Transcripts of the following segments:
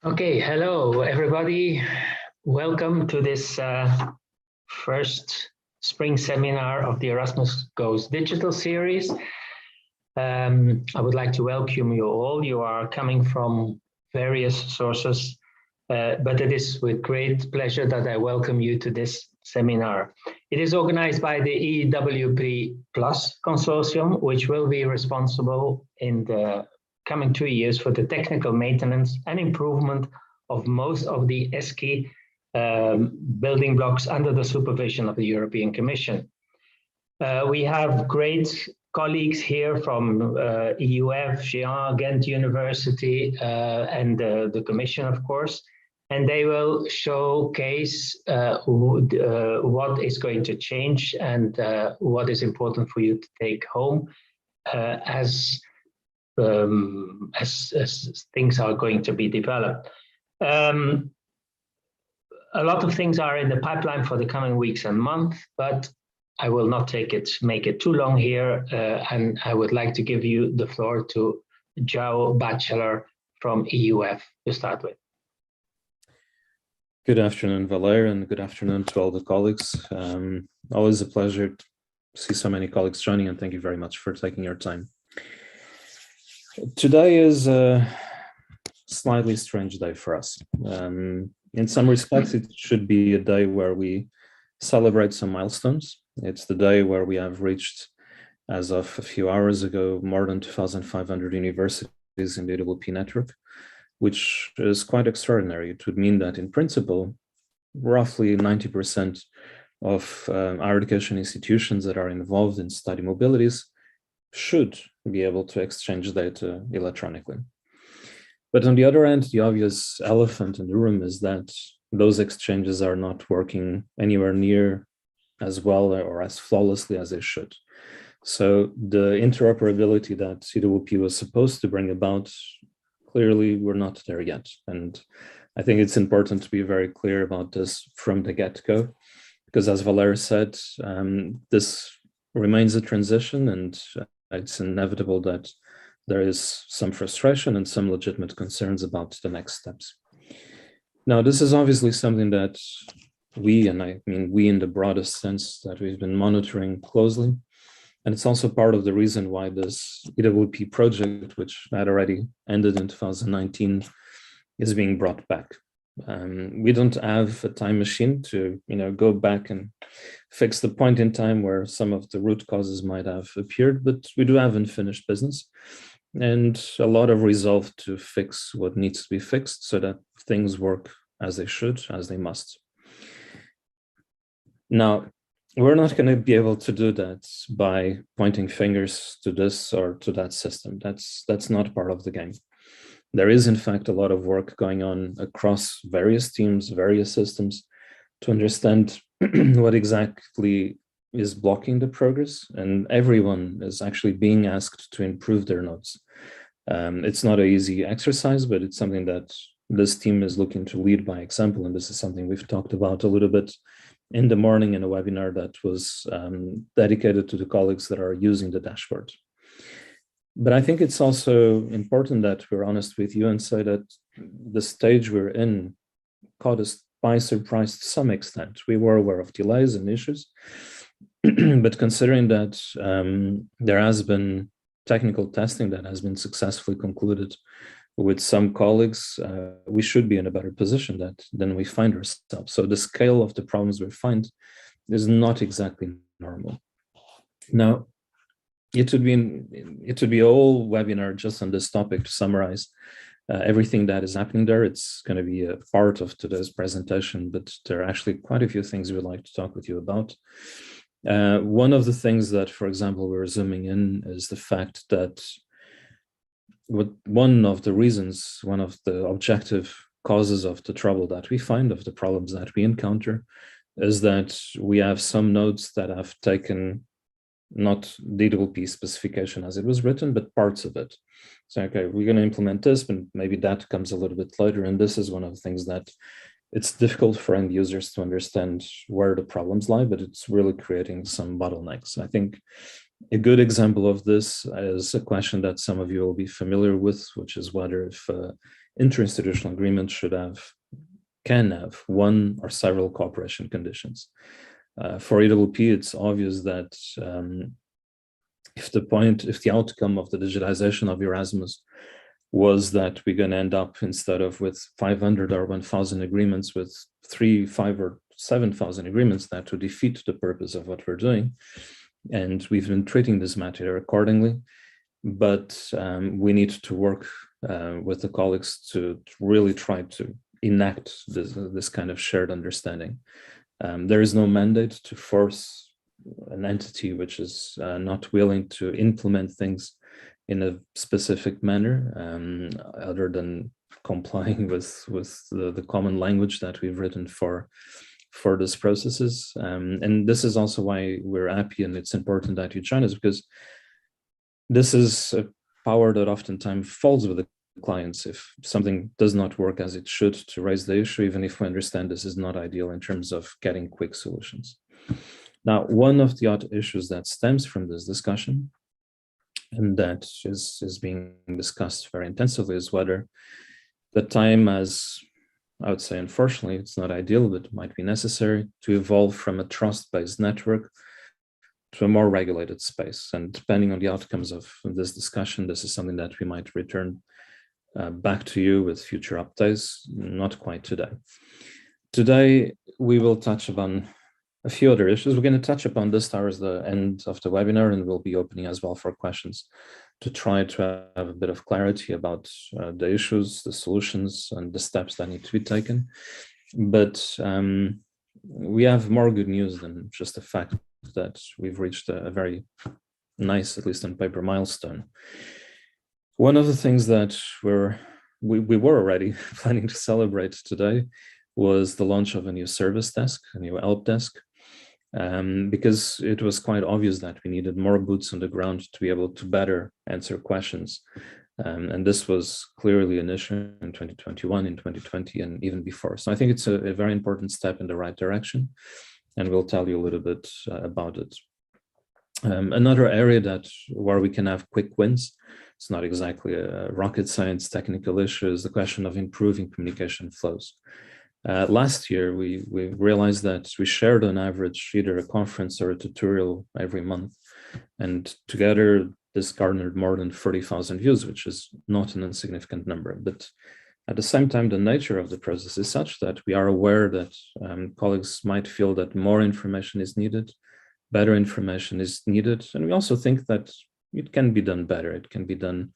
Okay, hello everybody. Welcome to this first spring seminar of the Erasmus Goes Digital series. I would like to welcome you all. You are coming from various sources, but it is with great pleasure that I welcome you to this seminar. It is organized by the EWP Plus Consortium, which will be responsible in the coming 2 years for the technical maintenance and improvement of most of the ESCI building blocks under the supervision of the European Commission. We have great colleagues here from EUF, GÉANT, Ghent University, and the Commission, of course, and they will showcase what is going to change and what is important for you to take home as things are going to be developed. A lot of things are in the pipeline for the coming weeks and months, but I will not make it too long here, and I would like to give you the floor to Joao Bacelar from EUF to start with. Good afternoon, Valère, and good afternoon to all the colleagues. Always a pleasure to see so many colleagues joining, and thank you very much for taking your time. Today is a slightly strange day for us. In some respects, it should be a day where we celebrate some milestones. It's the day where we have reached, as of a few hours ago, more than 2,500 universities in the EWP network, which is quite extraordinary. It would mean that in principle, roughly 90% of our education institutions that are involved in study mobilities should be able to exchange data electronically. But on the other hand, the obvious elephant in the room is that those exchanges are not working anywhere near as well or as flawlessly as they should. So the interoperability that EWP was supposed to bring about, clearly we're not there yet. And I think it's important to be very clear about this from the get-go, because as Valère said, this remains a transition, and it's inevitable that there is some frustration and some legitimate concerns about the next steps. Now, this is obviously something that we, and I mean we in the broadest sense, that we've been monitoring closely. And it's also part of the reason why this EWP project, which had already ended in 2019, is being brought back. We don't have a time machine to go back and fix the point in time where some of the root causes might have appeared, but we do have unfinished business and a lot of resolve to fix what needs to be fixed so that things work as they should, as they must. Now, we're not going to be able to do that by pointing fingers to this or to that system. That's not part of the game. There is, in fact, a lot of work going on across various teams, various systems, to understand what exactly is blocking the progress, and everyone is actually being asked to improve their notes. It's not an easy exercise, but it's something that this team is looking to lead by example, and this is something we've talked about a little bit in the morning in a webinar that was dedicated to the colleagues that are using the dashboard. But I think it's also important that we're honest with you and say that the stage we're in caught us by surprise to some extent. We were aware of delays and issues, but considering that there has been technical testing that has been successfully concluded with some colleagues, we should be in a better position than we find ourselves. So the scale of the problems we find is not exactly normal. Now, it would be a whole webinar just on this topic to summarize everything that is happening there. It's going to be a part of today's presentation, but there are actually quite a few things we'd like to talk with you about. One of the things that, for example, we're zooming in is the fact that one of the objective causes of the trouble that we find, of the problems that we encounter, is that we have some nodes that have taken not the EWP specification as it was written, but parts of it. So, okay, we're going to implement this, but maybe that comes a little bit later. And this is one of the things that it's difficult for end users to understand where the problems lie, but it's really creating some bottlenecks. I think a good example of this is a question that some of you will be familiar with, which is whether if interinstitutional agreement can have one or several cooperation conditions. For EWP, it's obvious that if the outcome of the digitalization of Erasmus was that we're going to end up, instead of with 500 or 1,000 agreements, with 3, 5, or 7,000 agreements, that would defeat the purpose of what we're doing. And we've been treating this matter accordingly, but we need to work with the colleagues to really try to enact this kind of shared understanding. There is no mandate to force an entity which is not willing to implement things in a specific manner, other than complying with the common language that we've written for these processes. And this is also why we're happy, and it's important that you join us, because this is a power that oftentimes falls with the clients if something does not work as it should, to raise the issue, even if we understand this is not ideal in terms of getting quick solutions. Now, one of the other issues that stems from this discussion, and that is being discussed very intensively, is whether the time, as I would say, unfortunately, it's not ideal, but it might be necessary to evolve from a trust-based network to a more regulated space. And depending on the outcomes of this discussion, this is something that we might return back to you with future updates, not quite today. Today, we will touch upon a few other issues. We're going to touch upon this towards the end of the webinar, and we'll be opening as well for questions to try to have a bit of clarity about the issues, the solutions, and the steps that need to be taken. But we have more good news than just the fact that we've reached a very nice, at least on paper, milestone. One of the things that we were already planning to celebrate today was the launch of a new service desk, a new help desk, because it was quite obvious that we needed more boots on the ground to be able to better answer questions. And this was clearly an issue in 2021, in 2020, and even before. So I think it's a very important step in the right direction, and we'll tell you a little bit about it. Another area where we can have quick wins, it's not exactly a rocket science technical issue, is the question of improving communication flows. Last year, we realized that we shared on average either a conference or a tutorial every month. And together, this garnered more than 30,000 views, which is not an insignificant number. But at the same time, the nature of the process is such that we are aware that colleagues might feel that more information is needed, better information is needed. And we also think that it can be done better. It can be done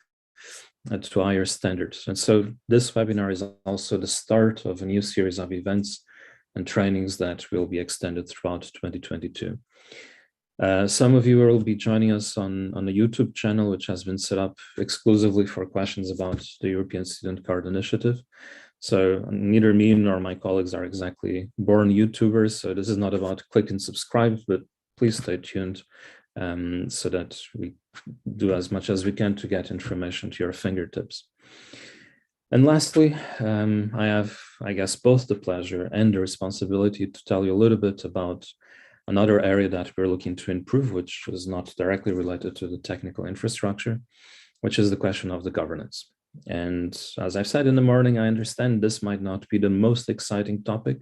to higher standards. And so this webinar is also the start of a new series of events and trainings that will be extended throughout 2022. Some of you will be joining us on a YouTube channel, which has been set up exclusively for questions about the European Student Card Initiative. So neither me nor my colleagues are exactly born YouTubers. So this is not about click and subscribe, but please stay tuned so that we do as much as we can to get information to your fingertips. And lastly, I have, I guess, both the pleasure and the responsibility to tell you a little bit about another area that we're looking to improve, which is not directly related to the technical infrastructure, which is the question of the governance. And as I've said in the morning, I understand this might not be the most exciting topic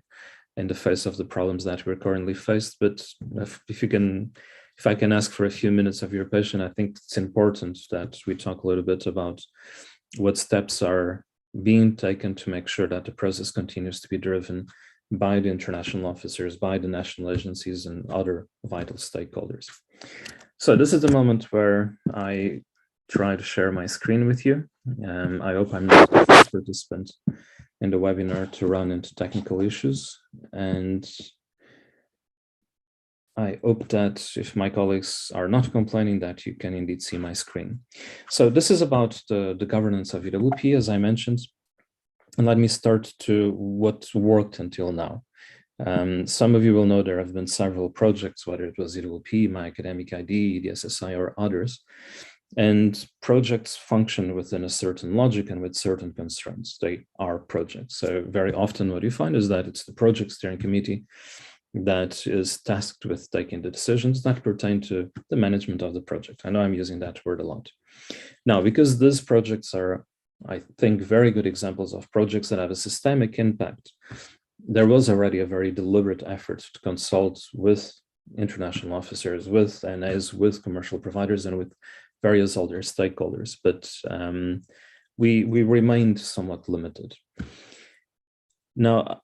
in the face of the problems that we're currently faced, but if I can ask for a few minutes of your patience, I think it's important that we talk a little bit about what steps are being taken to make sure that the process continues to be driven by the international officers, by the national agencies, and other vital stakeholders. So this is the moment where I try to share my screen with you. I hope I'm not the first participant in the webinar to run into technical issues. And I hope that if my colleagues are not complaining, that you can indeed see my screen. So this is about the governance of EWP, as I mentioned. And let me start to what worked until now. Some of you will know there have been several projects, whether it was EWP, My Academic ID, the SSI, or others. And projects function within a certain logic and with certain constraints. They are projects. So very often what you find is that it's the project steering committee that is tasked with taking the decisions that pertain to the management of the project. I know I'm using that word a lot. Now, because these projects are I think, very good examples of projects that have a systemic impact, there was already a very deliberate effort to consult with international officers, with NAs, with commercial providers, and with various other stakeholders, but we remained somewhat limited. Now,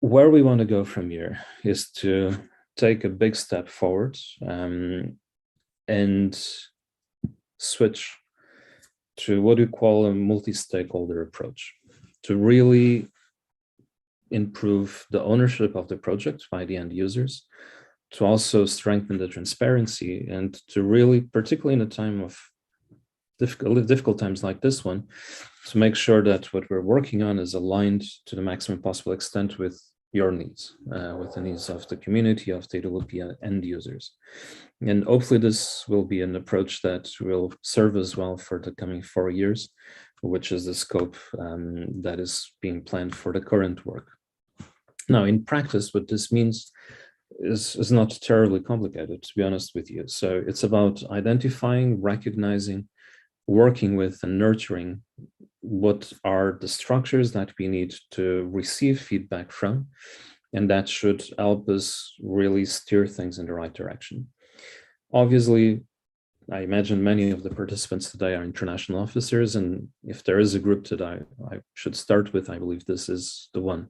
where we want to go from here is to take a big step forward and switch to what we call a multi-stakeholder approach, to really improve the ownership of the project by the end users, to also strengthen the transparency, and to really, particularly in a time of difficult times like this one, to make sure that what we're working on is aligned to the maximum possible extent with your needs, with the needs of the community, of the European end users. And hopefully this will be an approach that will serve us well for the coming 4 years, which is the scope that is being planned for the current work. Now, in practice, what this means is not terribly complicated, to be honest with you. So it's about identifying, recognizing, working with, and nurturing what are the structures that we need to receive feedback from, and that should help us really steer things in the right direction. Obviously, I imagine many of the participants today are international officers, and if there is a group that I should start with, I believe this is the one.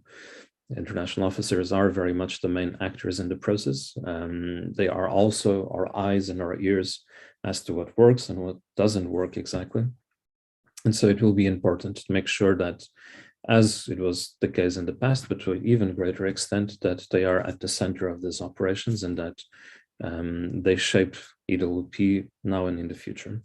International officers are very much the main actors in the process. They are also our eyes and our ears as to what works and what doesn't work exactly. And so it will be important to make sure that, as it was the case in the past, but to an even greater extent, that they are at the center of these operations and that they shape EWP now and in the future.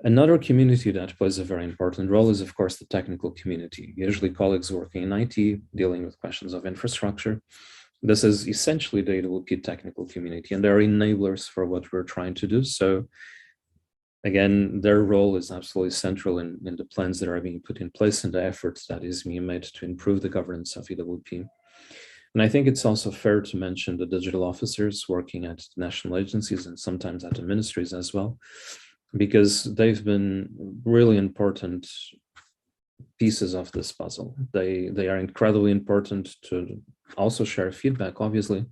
Another community that plays a very important role is, of course, the technical community, usually colleagues working in IT, dealing with questions of infrastructure. This is essentially the EWP technical community, and they're enablers for what we're trying to do. So again, their role is absolutely central in the plans that are being put in place and the efforts that is being made to improve the governance of EWP. And I think it's also fair to mention the digital officers working at national agencies and sometimes at the ministries as well, because they've been really important pieces of this puzzle. They are incredibly important to also share feedback, obviously,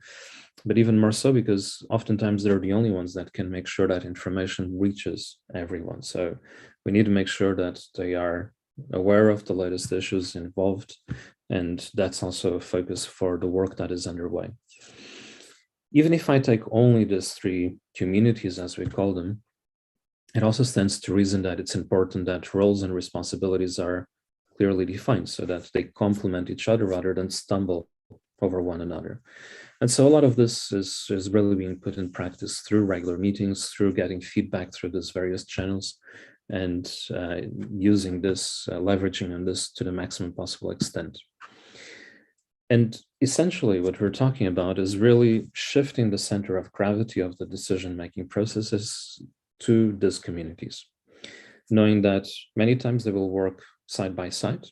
but even more so because oftentimes they're the only ones that can make sure that information reaches everyone. So we need to make sure that they are aware of the latest issues involved, and that's also a focus for the work that is underway. Even if I take only these three communities, as we call them, it also stands to reason that it's important that roles and responsibilities are clearly defined so that they complement each other rather than stumble over one another. And so a lot of this is really being put in practice through regular meetings, through getting feedback through these various channels, and using this, leveraging on this to the maximum possible extent. And essentially what we're talking about is really shifting the center of gravity of the decision-making processes to these communities, knowing that many times they will work side by side,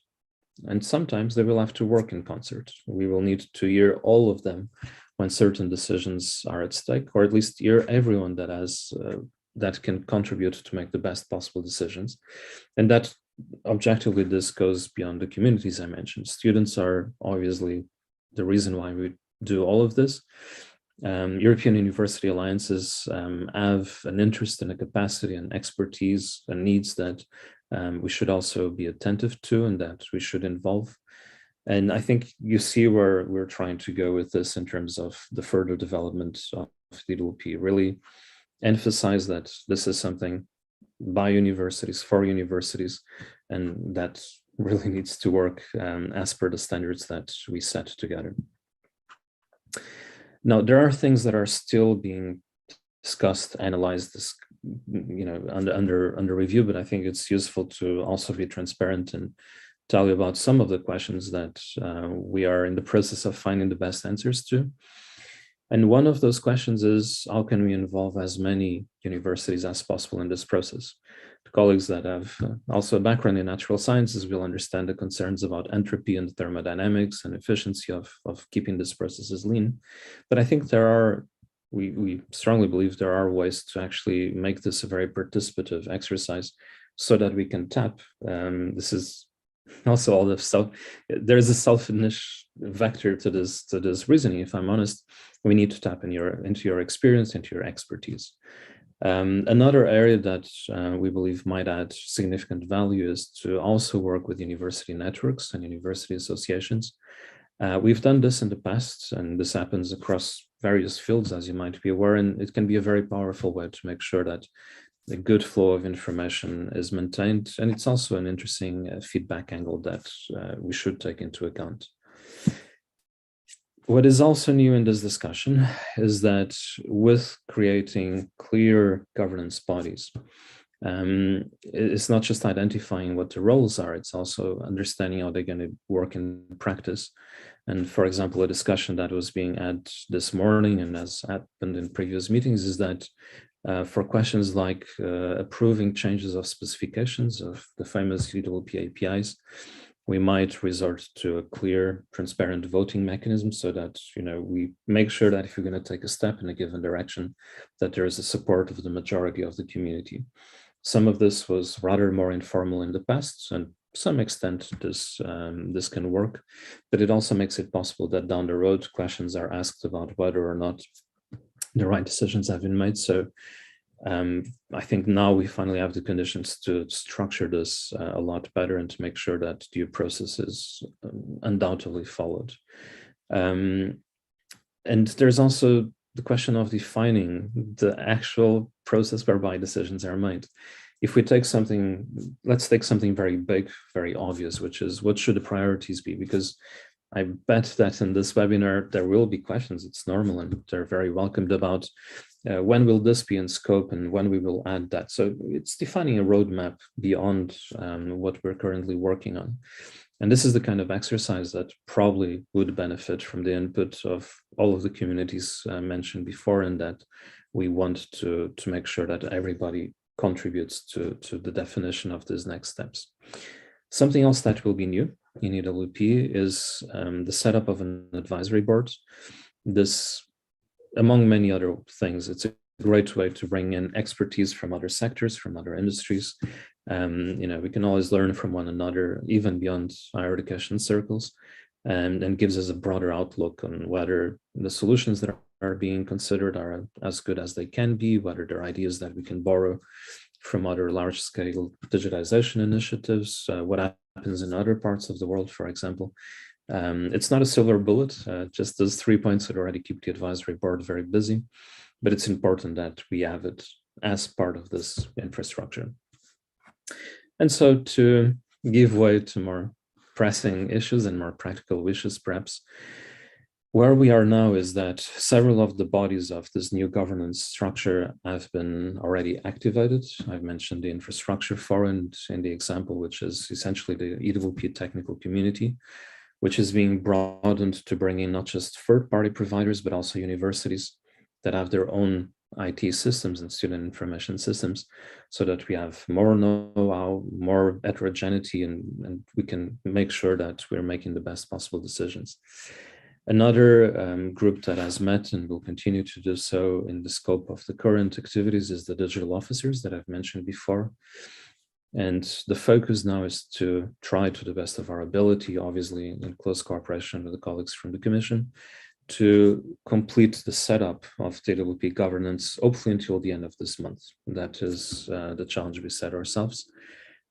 and sometimes they will have to work in concert. We will need to hear all of them when certain decisions are at stake, or at least hear everyone that has that can contribute to make the best possible decisions. And that objectively, this goes beyond the communities I mentioned. Students are obviously the reason why we do all of this. European University Alliances have an interest in a capacity and expertise and needs that we should also be attentive to and that we should involve. And I think you see where we're trying to go with this in terms of the further development of EWP, really emphasize that this is something by universities, for universities, and that really needs to work as per the standards that we set together. Now, there are things that are still being discussed, analyzed, under review, but I think it's useful to also be transparent and tell you about some of the questions that we are in the process of finding the best answers to. And one of those questions is, how can we involve as many universities as possible in this process? The colleagues that have also a background in natural sciences will understand the concerns about entropy and thermodynamics and efficiency of keeping these processes lean. But I think we strongly believe there are ways to actually make this a very participative exercise so that we can tap. This is also all the self. There is a selfish vector to this reasoning. If I'm honest, we need to tap into your experience, into your expertise. Another area that we believe might add significant value is to also work with university networks and university associations. We've done this in the past, and this happens across various fields, as you might be aware, and it can be a very powerful way to make sure that the good flow of information is maintained. And it's also an interesting feedback angle that we should take into account. What is also new in this discussion is that with creating clear governance bodies, it's not just identifying what the roles are, it's also understanding how they're going to work in practice. And for example, a discussion that was being had this morning and has happened in previous meetings is that for questions like approving changes of specifications of the famous UWP APIs, we might resort to a clear, transparent voting mechanism so that we make sure that if you're going to take a step in a given direction, that there is a support of the majority of the community. Some of this was rather more informal in the past, and to some extent this can work, but it also makes it possible that down the road questions are asked about whether or not the right decisions have been made. So I think now we finally have the conditions to structure this a lot better and to make sure that due process is undoubtedly followed. And there's also the question of defining the actual process whereby decisions are made. If we take something, let's take something very big, very obvious, which is what should the priorities be? Because I bet that in this webinar, there will be questions. It's normal and they're very welcomed about when will this be in scope and when we will add that. So it's defining a roadmap beyond what we're currently working on. And this is the kind of exercise that probably would benefit from the input of all of the communities mentioned before, and that we want to make sure that everybody contributes to the definition of these next steps. Something else that will be new in EWP is the setup of an advisory board. This, among many other things, it's a great way to bring in expertise from other sectors, from other industries. We can always learn from one another, even beyond higher education circles, and gives us a broader outlook on whether the solutions that are being considered are as good as they can be, whether there are ideas that we can borrow from other large-scale digitization initiatives, what happens in other parts of the world, for example. It's not a silver bullet, just those 3 points would already keep the advisory board very busy, but it's important that we have it as part of this infrastructure. And so to give way to more pressing issues and more practical wishes, perhaps, where we are now is that several of the bodies of this new governance structure have been already activated. I've mentioned the infrastructure forum in the example, which is essentially the EWP technical community, which is being broadened to bring in not just third-party providers, but also universities that have their own IT systems and student information systems, so that we have more know-how, more heterogeneity, and we can make sure that we're making the best possible decisions. Another group that has met and will continue to do so in the scope of the current activities is the digital officers that I've mentioned before. And the focus now is to try to the best of our ability, obviously in close cooperation with the colleagues from the Commission, to complete the setup of DWP governance, hopefully until the end of this month. That is the challenge we set ourselves,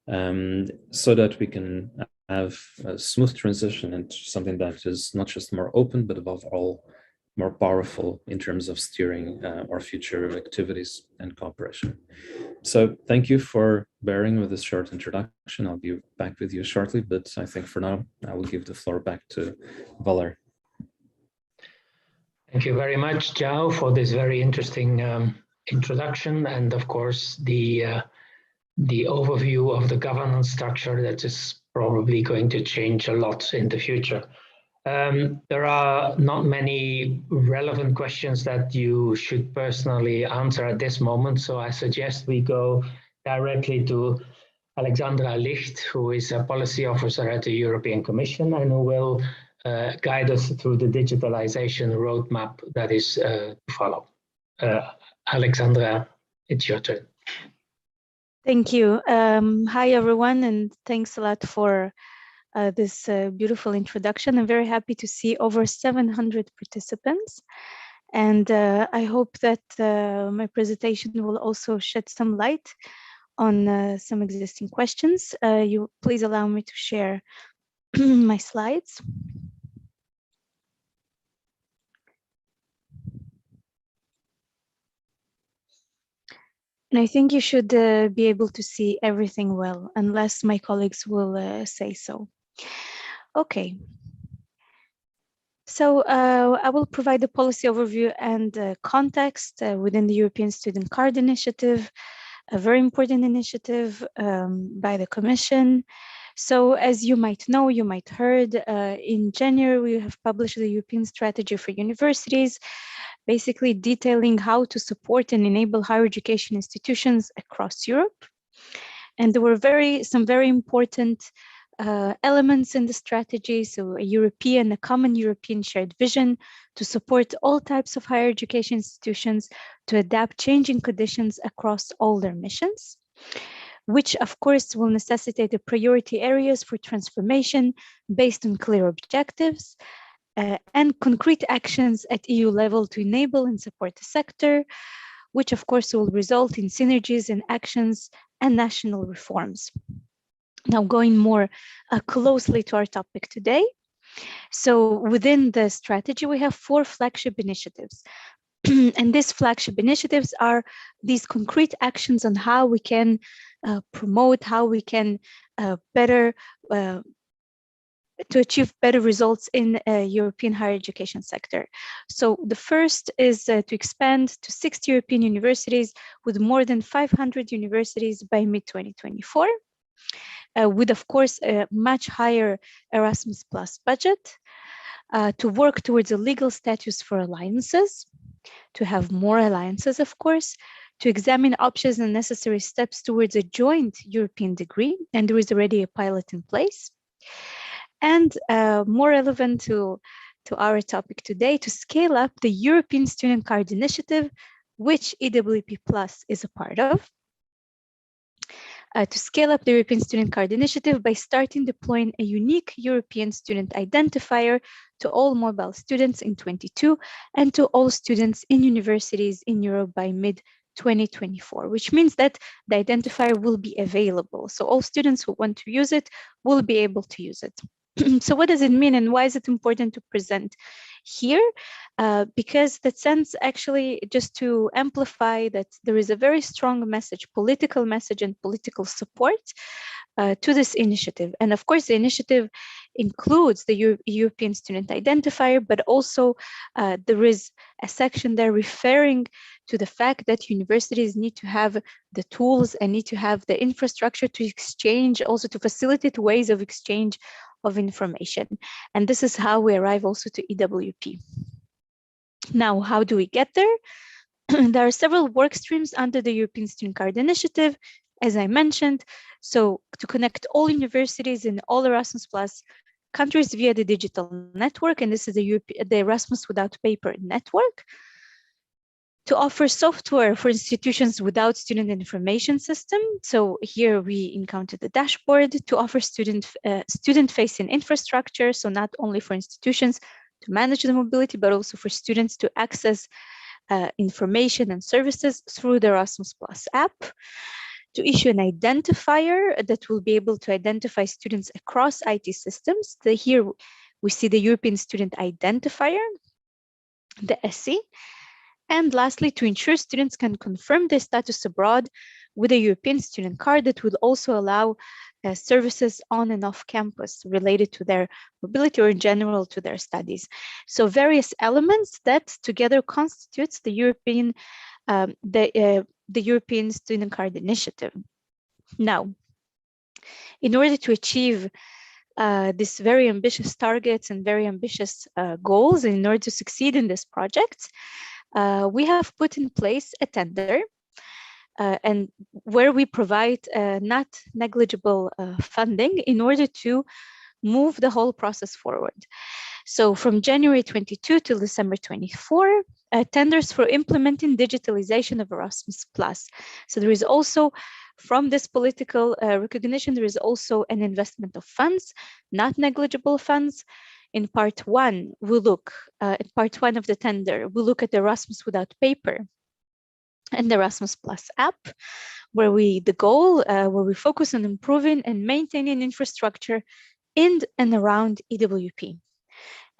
so that we can have a smooth transition into something that is not just more open, but above all, more powerful in terms of steering our future activities and cooperation. So thank you for bearing with this short introduction. I'll be back with you shortly, but I think for now, I will give the floor back to Valère. Thank you very much, Joao, for this very interesting introduction, and of course the overview of the governance structure that is probably going to change a lot in the future. There are not many relevant questions that you should personally answer at this moment, so I suggest we go directly to Alexandra Licht, who is a policy officer at the European Commission and who will guide us through the digitalization roadmap that is to follow. Alexandra, it's your turn. Thank you. Hi, everyone, and thanks a lot for this beautiful introduction. I'm very happy to see over 700 participants. And I hope that my presentation will also shed some light on some existing questions. You please allow me to share my slides. And I think you should be able to see everything well, unless my colleagues will say so. Okay. So I will provide the policy overview and context within the European Student Card Initiative, a very important initiative by the Commission. So as you might know, you might heard, in January, we have published the European Strategy for Universities, basically detailing how to support and enable higher education institutions across Europe. And there were some very important elements in the strategy. So a common European shared vision to support all types of higher education institutions to adapt changing conditions across all their missions, which of course will necessitate the priority areas for transformation based on clear objectives and concrete actions at EU level to enable and support the sector, which of course will result in synergies and actions and national reforms. Now going more closely to our topic today. So within the strategy, we have 4 flagship initiatives. And these flagship initiatives are these concrete actions on how we can promote, how we can to achieve better results in European higher education sector. So the first is to expand to 60 European universities with more than 500 universities by mid-2024. With, of course, a much higher Erasmus Plus budget, to work towards a legal status for alliances, to have more alliances, of course, to examine options and necessary steps towards a joint European degree, and there is already a pilot in place. And more relevant to our topic today, to scale up the European Student Card Initiative, which EWP Plus is a part of. To scale up the European Student Card Initiative by starting deploying a unique European student identifier to all mobile students in 2022 and to all students in universities in Europe by mid-2024, which means that the identifier will be available. So all students who want to use it will be able to use it. So what does it mean and why is it important to present here? Because that sends actually just to amplify that there is a very strong message, political message and political support to this initiative. And of course, the initiative includes the European Student Identifier, but also there is a section there referring to the fact that universities need to have the tools and need to have the infrastructure to exchange, also to facilitate ways of exchange of information. And this is how we arrive also to EWP. Now, how do we get there? There are several work streams under the European Student Card Initiative, as I mentioned. So to connect all universities in all Erasmus Plus countries via the digital network, and this is the Erasmus Without Paper network. To offer software for institutions without student information system. So here we encounter the dashboard to offer student-facing infrastructure. So not only for institutions to manage the mobility, but also for students to access information and services through the Erasmus Plus app. To issue an identifier that will be able to identify students across IT systems. Here we see the European Student Identifier, the ESCI. And lastly, to ensure students can confirm their status abroad with a European student card that will also allow services on and off campus related to their mobility or in general to their studies. So various elements that together constitutes the European Student Card Initiative. Now, in order to achieve these very ambitious targets and very ambitious goals, and in order to succeed in this project, we have put in place a tender and where we provide not negligible funding in order to move the whole process forward. So from January 22 to December 24, tenders for implementing digitalization of Erasmus Plus. So there is also From this political recognition, there is also an investment of funds, not negligible funds. In part one, we look at part one of the tender, we look at Erasmus without paper and the Erasmus Plus app, where the goal, where we focus on improving and maintaining infrastructure in and around EWP.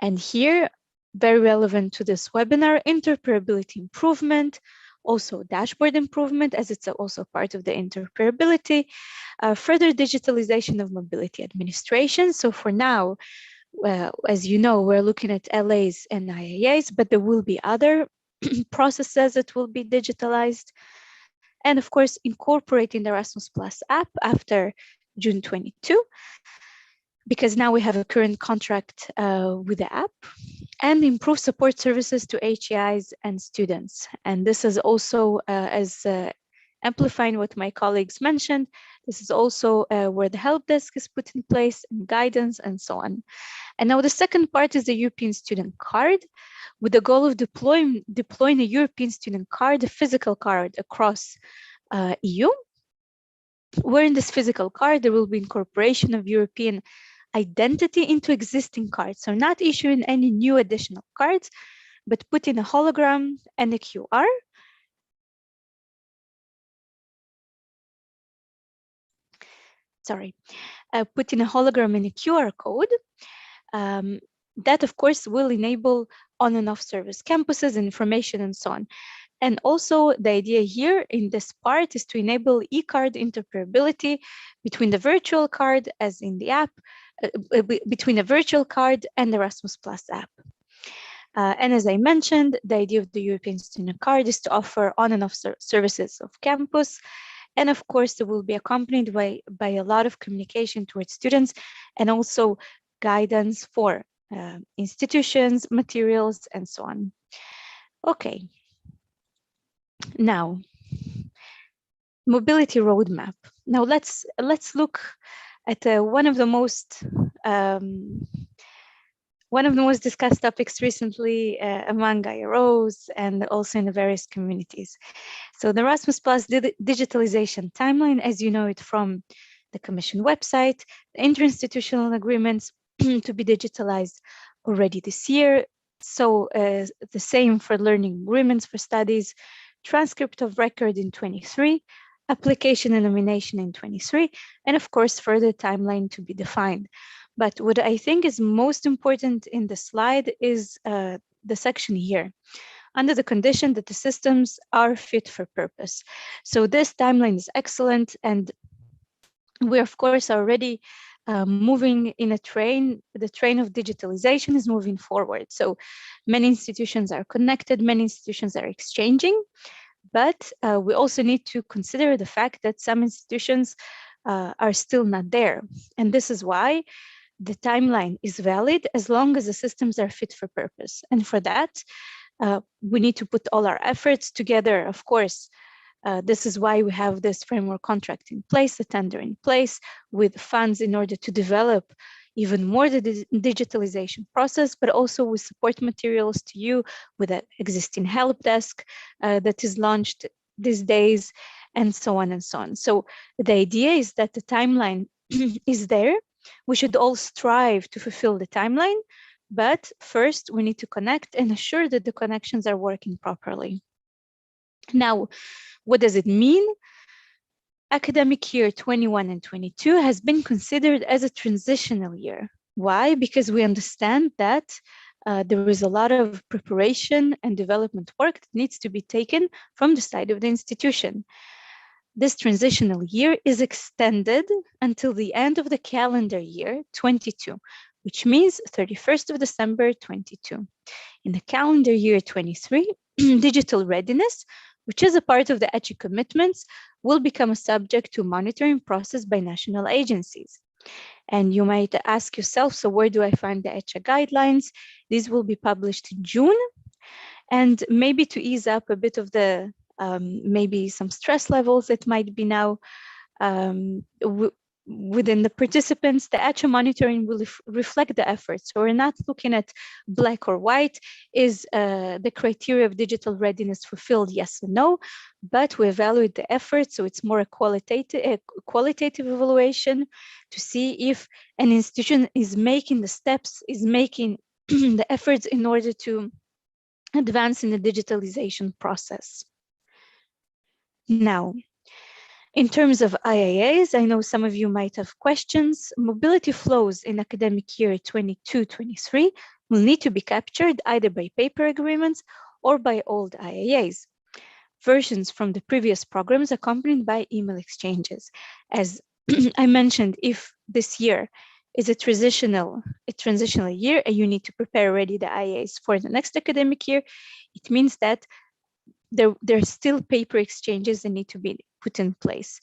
And here, very relevant to this webinar, interoperability improvement, also dashboard improvement, as it's also part of the interoperability, further digitalization of mobility administration. So for now, as you know, we're looking at LAs and IAAs, but there will be other processes that will be digitalized. And of course, incorporating the Erasmus Plus app after June 22, because now we have a current contract with the app, and improve support services to HEIs and students. And this is also, amplifying what my colleagues mentioned, this is also where the help desk is put in place and guidance and so on. And now the second part is the European Student Card, with the goal of deploying a European Student Card, a physical card across EU, where in this physical card, there will be incorporation of European identity into existing cards. So not issuing any new additional cards, but putting a hologram and a QR. Sorry, putting a hologram and a QR code. That, of course, will enable on and off service campuses, information, and so on. And also the idea here in this part is to enable e-card interoperability between the virtual card, as in the app, between the virtual card and the Erasmus Plus app. And as I mentioned, the idea of the European Student Card is to offer on and off services of campus. And of course, it will be accompanied by a lot of communication towards students and also guidance for institutions, materials, and so on. Okay. Now, mobility roadmap. Now let's look at one of the most discussed topics recently among IROs and also in the various communities. So the Erasmus Plus digitalization timeline, as you know it from the Commission website, the interinstitutional agreements to be digitalized already this year. So the same for learning agreements for studies, transcript of record in 23, application and nomination in 23, and of course, further timeline to be defined. But what I think is most important in the slide is the section here, under the condition that the systems are fit for purpose. So this timeline is excellent, and we of course are already moving in a train. The train of digitalization is moving forward. So many institutions are connected, many institutions are exchanging, but we also need to consider the fact that some institutions are still not there. And this is why the timeline is valid as long as the systems are fit for purpose. And for that, we need to put all our efforts together. Of course, this is why we have this framework contract in place, the tender in place, with funds in order to develop even more the digitalization process, but also with support materials to you, with an existing help desk that is launched these days, and so on and so on. So the idea is that the timeline is there. We should all strive to fulfill the timeline, but first we need to connect and assure that the connections are working properly. Now, what does it mean? Academic year 21 and 22 has been considered as a transitional year. Why? Because we understand that there is a lot of preparation and development work that needs to be taken from the side of the institution. This transitional year is extended until the end of the calendar year 22, which means 31st of December 22. In the calendar year 23, digital readiness, which is a part of the ESCI commitments, will become a subject to monitoring process by national agencies. And you might ask yourself, so where do I find the ESCI guidelines? These will be published in June. And maybe to ease up a bit of the, maybe some stress levels that might be now, within the participants, the actual monitoring will reflect the efforts. So we're not looking at black or white. Is the criteria of digital readiness fulfilled, yes or no? But we evaluate the effort, so it's more a qualitative evaluation to see if an institution is making the steps, is making the efforts in order to advance in the digitalization process. Now, in terms of IAAs, I know some of you might have questions. Mobility flows in academic year 22-23 will need to be captured either by paper agreements or by old IAAs. Versions from the previous programs accompanied by email exchanges. As I mentioned, if this year is a transitional year and you need to prepare already the IAAs for the next academic year, it means that there are still paper exchanges that need to be put in place.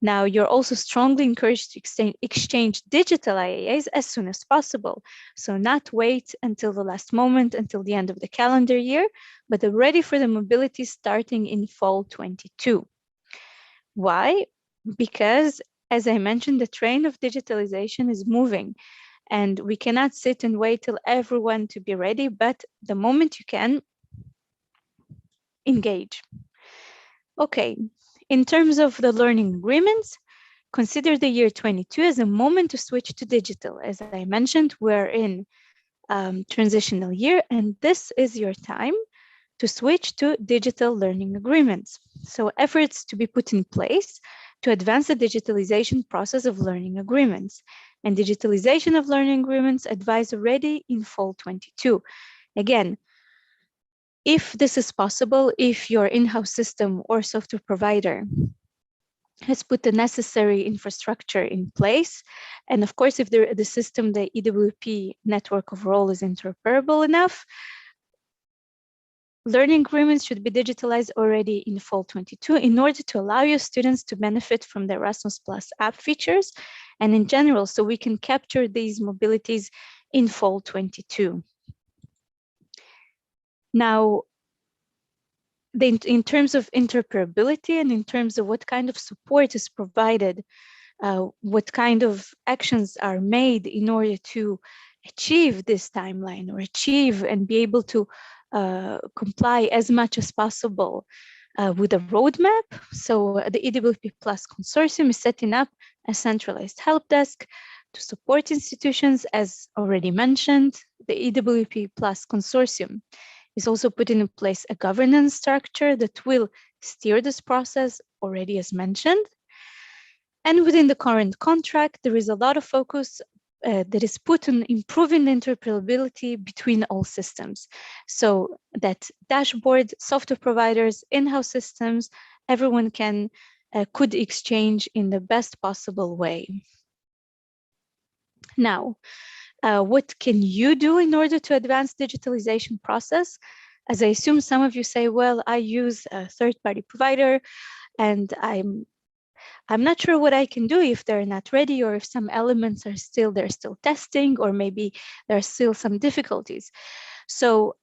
Now, you're also strongly encouraged to exchange digital IAAs as soon as possible. So not wait until the last moment, until the end of the calendar year, but are ready for the mobility starting in fall 22. Why? Because, as I mentioned, the train of digitalization is moving, and we cannot sit and wait till everyone to be ready, but the moment you can, engage. Okay, in terms of the learning agreements, consider the year 22 as a moment to switch to digital. As I mentioned, we're in transitional year, and this is your time to switch to digital learning agreements. So efforts to be put in place to advance the digitalization process of learning agreements. And digitalization of learning agreements advised already in fall 22. Again, if this is possible, if your in-house system or software provider has put the necessary infrastructure in place, and of course, if the system, the EWP network overall is interoperable enough, learning agreements should be digitalized already in fall 22 in order to allow your students to benefit from the Erasmus Plus app features and in general, so we can capture these mobilities in fall 22. Now, in terms of interoperability and in terms of what kind of support is provided, what kind of actions are made in order to achieve this timeline or achieve and be able to comply as much as possible with a roadmap. So the EWP Plus Consortium is setting up a centralized help desk to support institutions, as already mentioned. The EWP Plus Consortium is also putting in place a governance structure that will steer this process, already as mentioned. And within the current contract, there is a lot of focus that is put on improving the interoperability between all systems. So that dashboard, software providers, in-house systems, everyone could exchange in the best possible way. Now, what can you do in order to advance digitalization process? As I assume some of you say, well, I use a third-party provider and I'm not sure what I can do if they're not ready or if some elements are they're still testing, or maybe there are still some difficulties. So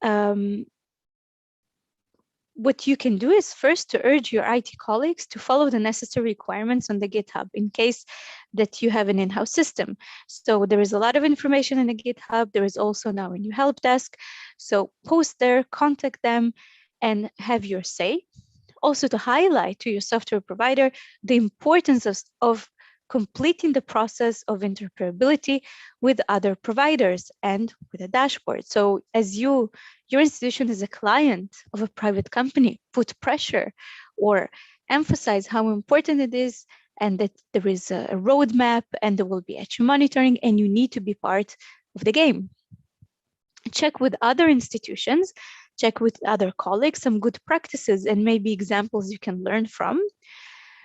what you can do is first to urge your IT colleagues to follow the necessary requirements on the GitHub in case that you have an in-house system. So there is a lot of information in the GitHub. There is also now a new help desk. So post there, contact them, and have your say. Also to highlight to your software provider the importance of completing the process of interoperability with other providers and with a dashboard. So as your institution is a client of a private company, put pressure or emphasize how important it is and that there is a roadmap and there will be actual monitoring and you need to be part of the game. Check with other institutions, check with other colleagues, some good practices and maybe examples you can learn from.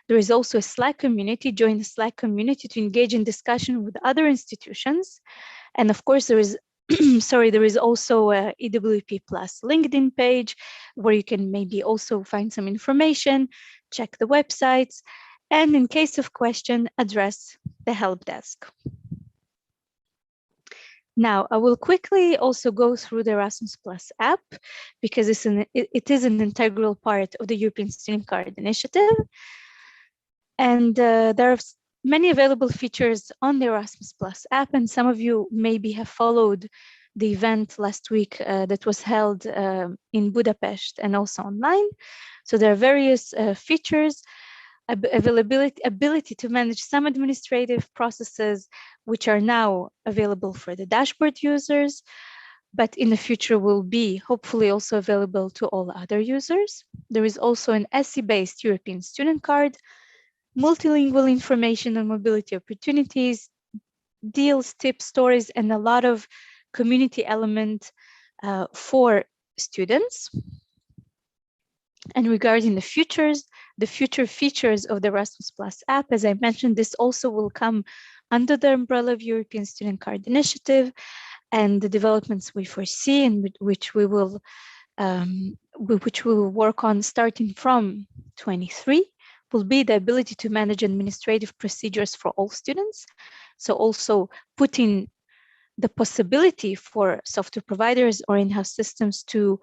There is also a Slack community. Join the Slack community to engage in discussion with other institutions. And of course, there is, there is also a EWP Plus LinkedIn page where you can maybe also find some information, check the websites, and in case of question, address the help desk. Now, I will quickly also go through the Erasmus Plus app because it is an integral part of the European Student Card Initiative. And there are many available features on the Erasmus Plus app, and some of you maybe have followed the event last week that was held in Budapest and also online. So there are various features, ability to manage some administrative processes, which are now available for the dashboard users, but in the future will be hopefully also available to all other users. There is also an ESCI-based European student card, multilingual information on mobility opportunities, deals, tips, stories, and a lot of community element for students. And regarding the future features of the Erasmus Plus app, as I mentioned, this also will come under the umbrella of European Student Card Initiative, and the developments we foresee and which we will work on starting from 23 will be the ability to manage administrative procedures for all students. So also putting the possibility for software providers or in-house systems to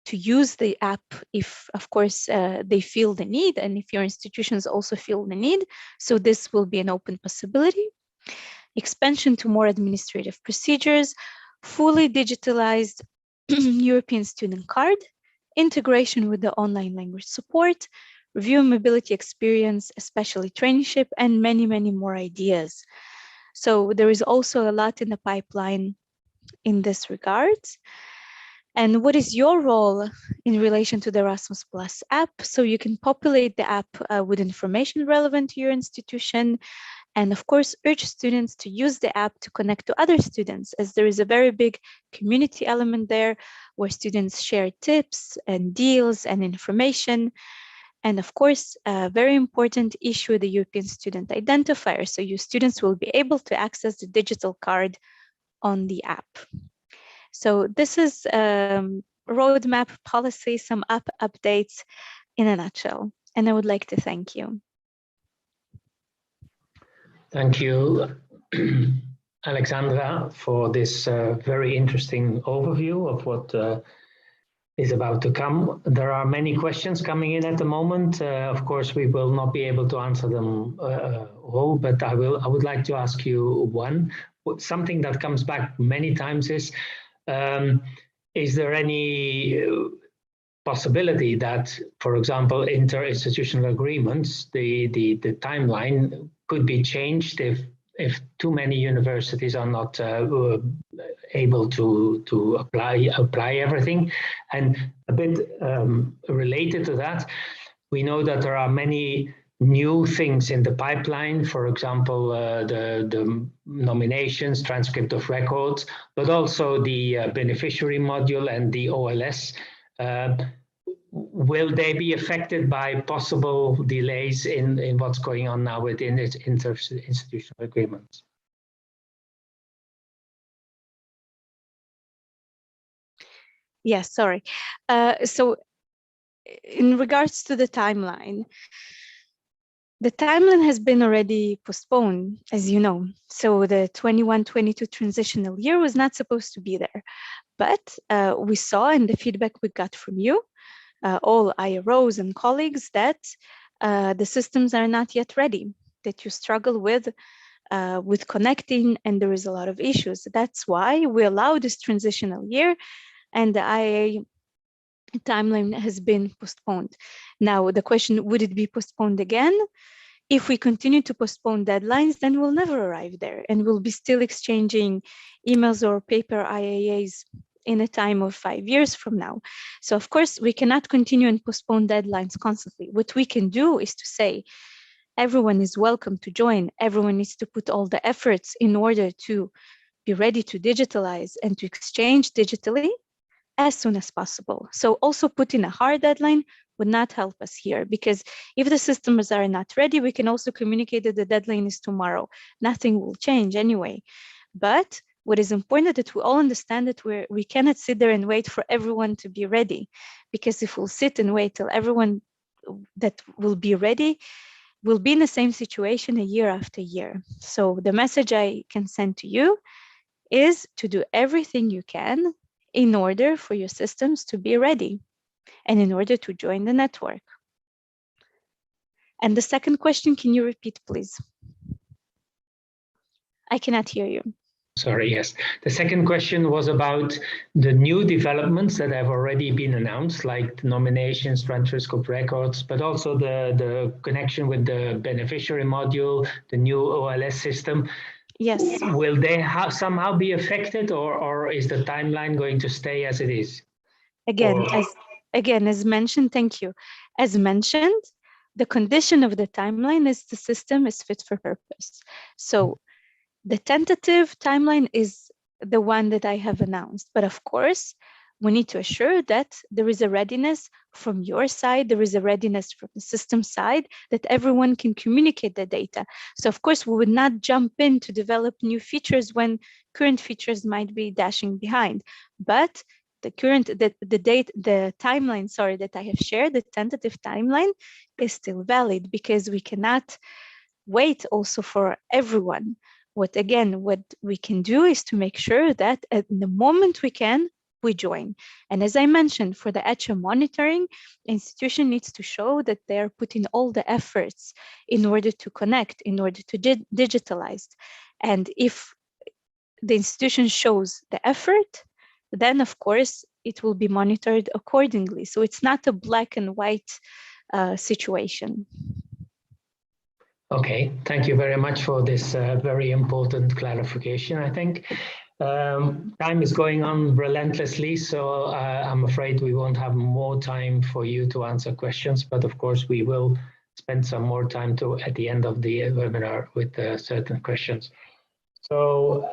use the app if, of course, they feel the need, and if your institutions also feel the need. So this will be an open possibility. Expansion to more administrative procedures, fully digitalized European student card, integration with the online language support, review mobility experience, especially traineeship, and many, many more ideas. So there is also a lot in the pipeline in this regard. And what is your role in relation to the Erasmus Plus app? So you can populate the app with information relevant to your institution, and of course, urge students to use the app to connect to other students, as there is a very big community element there where students share tips and deals and information. And of course, a very important issue, the European Student Identifier. So your students will be able to access the digital card on the app. So this is roadmap policy, some app updates in a nutshell. And I would like to thank you. Thank you, Alexandra, for this very interesting overview of what is about to come. There are many questions coming in at the moment. Of course, we will not be able to answer them all, but I would like to ask you one. Something that comes back many times is there any possibility that, for example, interinstitutional agreements, the timeline could be changed if too many universities are not able to apply everything? And a bit related to that, we know that there are many new things in the pipeline, for example, the nominations, transcript of records, but also the beneficiary module and the OLS. Will they be affected by possible delays in what's going on now within its interinstitutional agreements? Yes, sorry. So in regards to the timeline has been already postponed, as you know. So the 21-22 transitional year was not supposed to be there. But we saw in the feedback we got from you, all IROs and colleagues, that the systems are not yet ready, that you struggle with connecting, and there is a lot of issues. That's why we allow this transitional year, and the IA timeline has been postponed. Now, the question, would it be postponed again? If we continue to postpone deadlines, then we'll never arrive there, and we'll be still exchanging emails or paper IAAs in a time of 5 years from now. So of course, we cannot continue and postpone deadlines constantly. What we can do is to say, everyone is welcome to join. Everyone needs to put all the efforts in order to be ready to digitalize and to exchange digitally as soon as possible. So also putting a hard deadline would not help us here, because if the systems are not ready, we can also communicate that the deadline is tomorrow. Nothing will change anyway. But what is important that we all understand that we cannot sit there and wait for everyone to be ready, because if we'll sit and wait till everyone that will be ready, we'll be in the same situation a year after year. So the message I can send to you is to do everything you can in order for your systems to be ready and in order to join the network. And the second question, can you repeat, please? I cannot hear you. Sorry, yes. The second question was about the new developments that have already been announced, like nominations, transfers of records, but also the connection with the beneficiary module, the new OLS system. Yes. Will they somehow be affected, or is the timeline going to stay as it is? As mentioned, thank you. As mentioned, the condition of the timeline is the system is fit for purpose. So the tentative timeline is the one that I have announced, but of course, we need to assure that there is a readiness from your side, there is a readiness from the system side, that everyone can communicate the data. So of course, we would not jump in to develop new features when current features might be dashing behind. But the timeline, sorry, that I have shared, the tentative timeline is still valid, because we cannot wait also for everyone. What we can do is to make sure that at the moment we join. And as I mentioned, for the ECHA monitoring, the institution needs to show that they're putting all the efforts in order to connect, in order to digitalize. And if the institution shows the effort, then of course it will be monitored accordingly. So it's not a black and white situation. Okay, thank you very much for this very important clarification. I think time is going on relentlessly, so I'm afraid we won't have more time for you to answer questions, but of course we will spend some more time at the end of the webinar with certain questions. So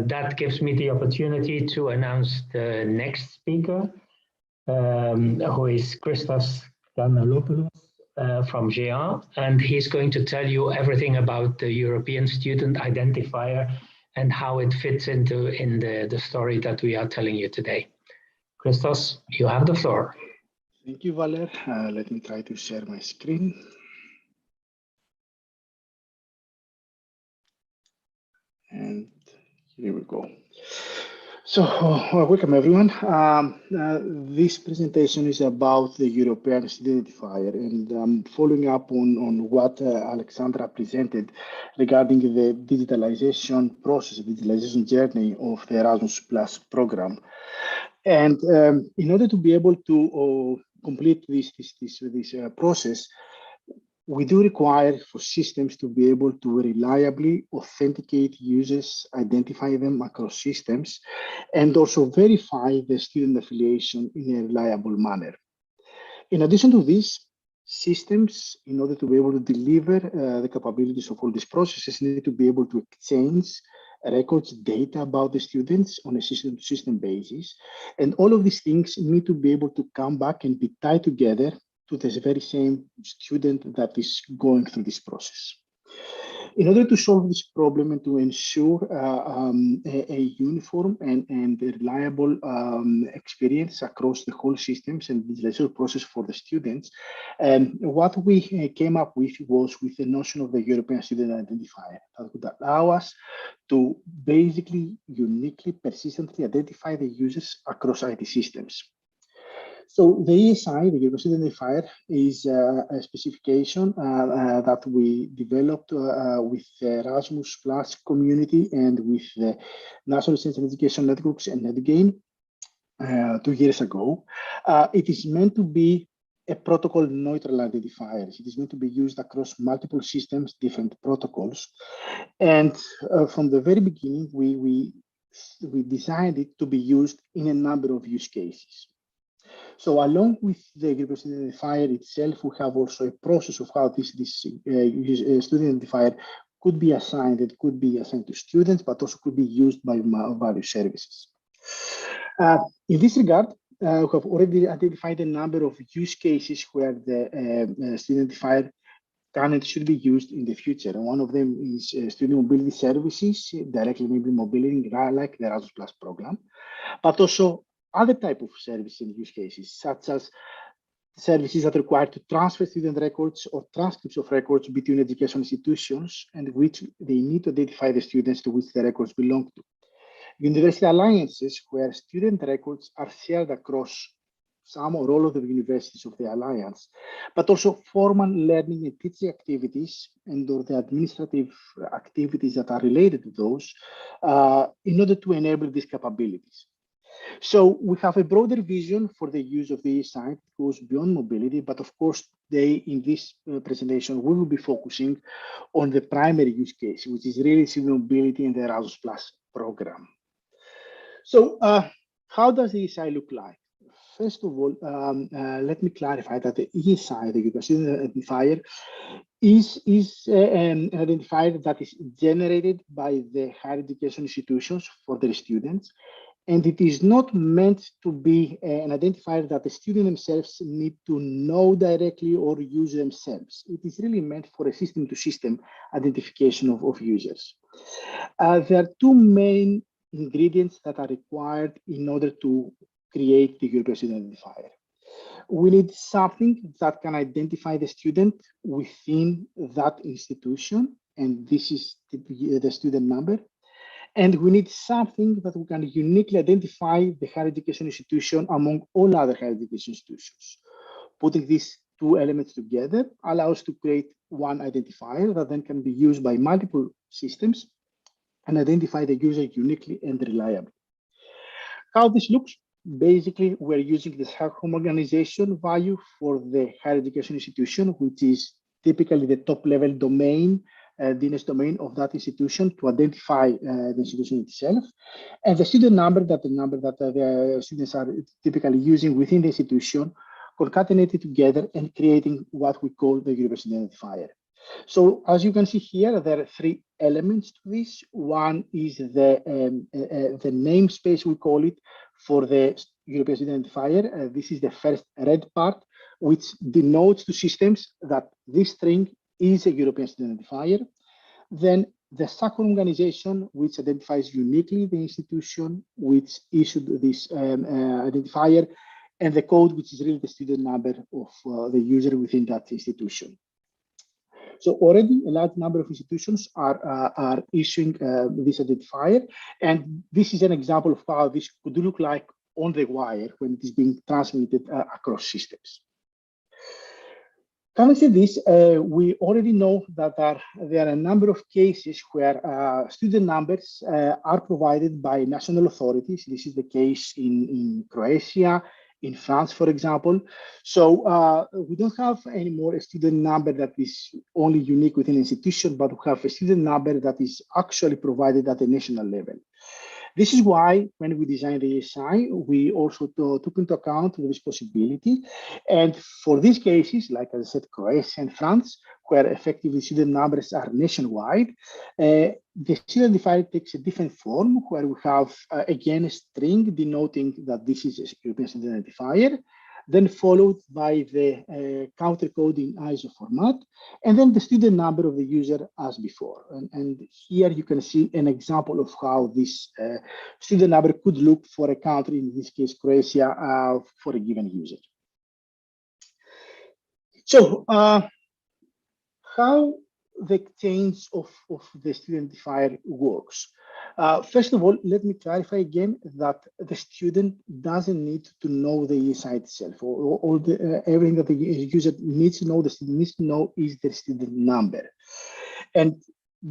that gives me the opportunity to announce the next speaker, who is Christos Kanellopoulus. From GÉANT, and he's going to tell you everything about the European Student Identifier and how it fits in the story that we are telling you today. Christos, you have the floor. Thank you, Valère. Let me try to share my screen. And here we go. So, welcome everyone. This presentation is about the European Student Identifier, and following up on what Alexandra presented regarding the digitalization process, digitalization journey of the Erasmus Plus program. And in order to be able to complete this process, we do require for systems to be able to reliably authenticate users, identify them across systems, and also verify the student affiliation in a reliable manner. In addition to this, systems, in order to be able to deliver the capabilities of all these processes, need to be able to exchange records, data about the students on a system-to-system basis. And all of these things need to be able to come back and be tied together to the very same student that is going through this process. In order to solve this problem and to ensure a uniform and reliable experience across the whole systems and digitalization process for the students, what we came up with was with the notion of the European Student Identifier that would allow us to basically uniquely, persistently identify the users across IT systems. So the ESI, the European Student Identifier, is a specification that we developed with the Erasmus Plus community and with the National Science and Education Networks and NetGain 2 years ago. It is meant to be a protocol neutral identifier. It is meant to be used across multiple systems, different protocols. And from the very beginning, we designed it to be used in a number of use cases. So along with the European identifier itself, we have also a process of how this student identifier could be assigned. It could be assigned to students, but also could be used by various services. In this regard, we have already identified a number of use cases where the student identifier can and should be used in the future. And one of them is student mobility services, directly enabling mobility, like the Erasmus Plus program, but also other type of services and use cases, such as services that require to transfer student records or transcripts of records between education institutions, and which they need to identify the students to which the records belong to. University alliances, where student records are shared across some or all of the universities of the Alliance, but also formal learning and teaching activities and or the administrative activities that are related to those in order to enable these capabilities. So we have a broader vision for the use of the ESCI that goes beyond mobility, but of course, today in this presentation, we will be focusing on the primary use case, which is really civil mobility in the Erasmus Plus program. So how does the ESCI look like? First of all, let me clarify that the ESCI, the European Student Identifier, is an identifier that is generated by the higher education institutions for their students. And it is not meant to be an identifier that the students themselves need to know directly or use themselves. It is really meant for a system-to-system identification of users. There are two main ingredients that are required in order to create the European Student Identifier. We need something that can identify the student within that institution, and this is the student number. And we need something that we can uniquely identify the higher education institution among all other higher education institutions. Putting these two elements together allows to create one identifier that then can be used by multiple systems and identify the user uniquely and reliably. How this looks? Basically, we're using the homogenization value for the higher education institution, which is typically the top level domain, DNS domain of that institution to identify the institution itself, and the student number that the students are typically using within the institution, concatenated together and creating what we call the European identifier. So as you can see here, there are three elements to this. One is the namespace, we call it, for the European identifier. This is the first red part, which denotes to systems that this string is a European identifier. Then the second organization, which identifies uniquely the institution which issued this identifier, and the code, which is really the student number of the user within that institution. So already a large number of institutions are issuing this identifier, and this is an example of how this could look like on the wire when it is being transmitted across systems. Having said this, we already know that there are a number of cases where student numbers are provided by national authorities. This is the case in Croatia, in France, for example. So we don't have anymore a student number that is only unique within an institution, but we have a student number that is actually provided at the national level. This is why when we designed the ESCI, we also took into account this possibility. And for these cases, like I said, Croatia and France, where effectively student numbers are nationwide, the student identifier takes a different form, where we have, again, a string denoting that this is a European student identifier, then followed by the counter code in ISO format, and then the student number of the user as before. And here you can see an example of how this student number could look for a country, in this case, Croatia, for a given user. So how the change of the student identifier works. First of all, let me clarify again that the student doesn't need to know the ESCI itself, or everything that the user needs to know, the student needs to know is the student number. And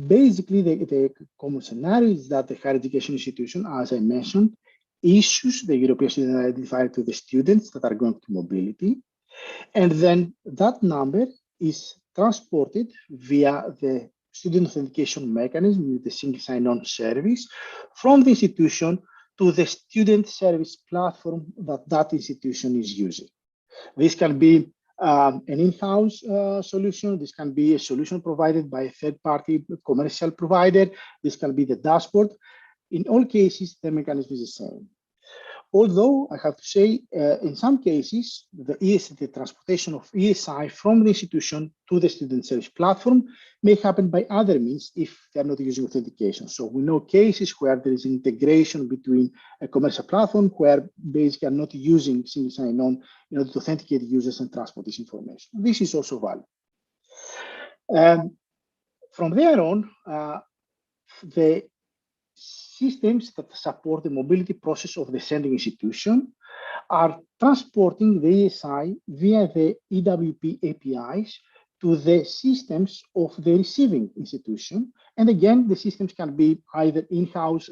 basically, the common scenario is that the higher education institution, as I mentioned, issues the European student identifier to the students that are going to mobility. And then that number is transported via the student authentication mechanism with the single sign-on service from the institution to the student service platform that institution is using. This can be an in-house solution. This can be a solution provided by a third-party commercial provider. This can be the dashboard. In all cases, the mechanism is the same. Although I have to say, in some cases, the transportation of ESI from the institution to the student service platform may happen by other means if they're not using authentication. So we know cases where there is integration between a commercial platform where basically are not using single sign-on in order to authenticate users and transport this information. This is also valid. From there on, the systems that support the mobility process of the sending institution are transporting the ESI via the EWP APIs to the systems of the receiving institution. And again, the systems can be either in-house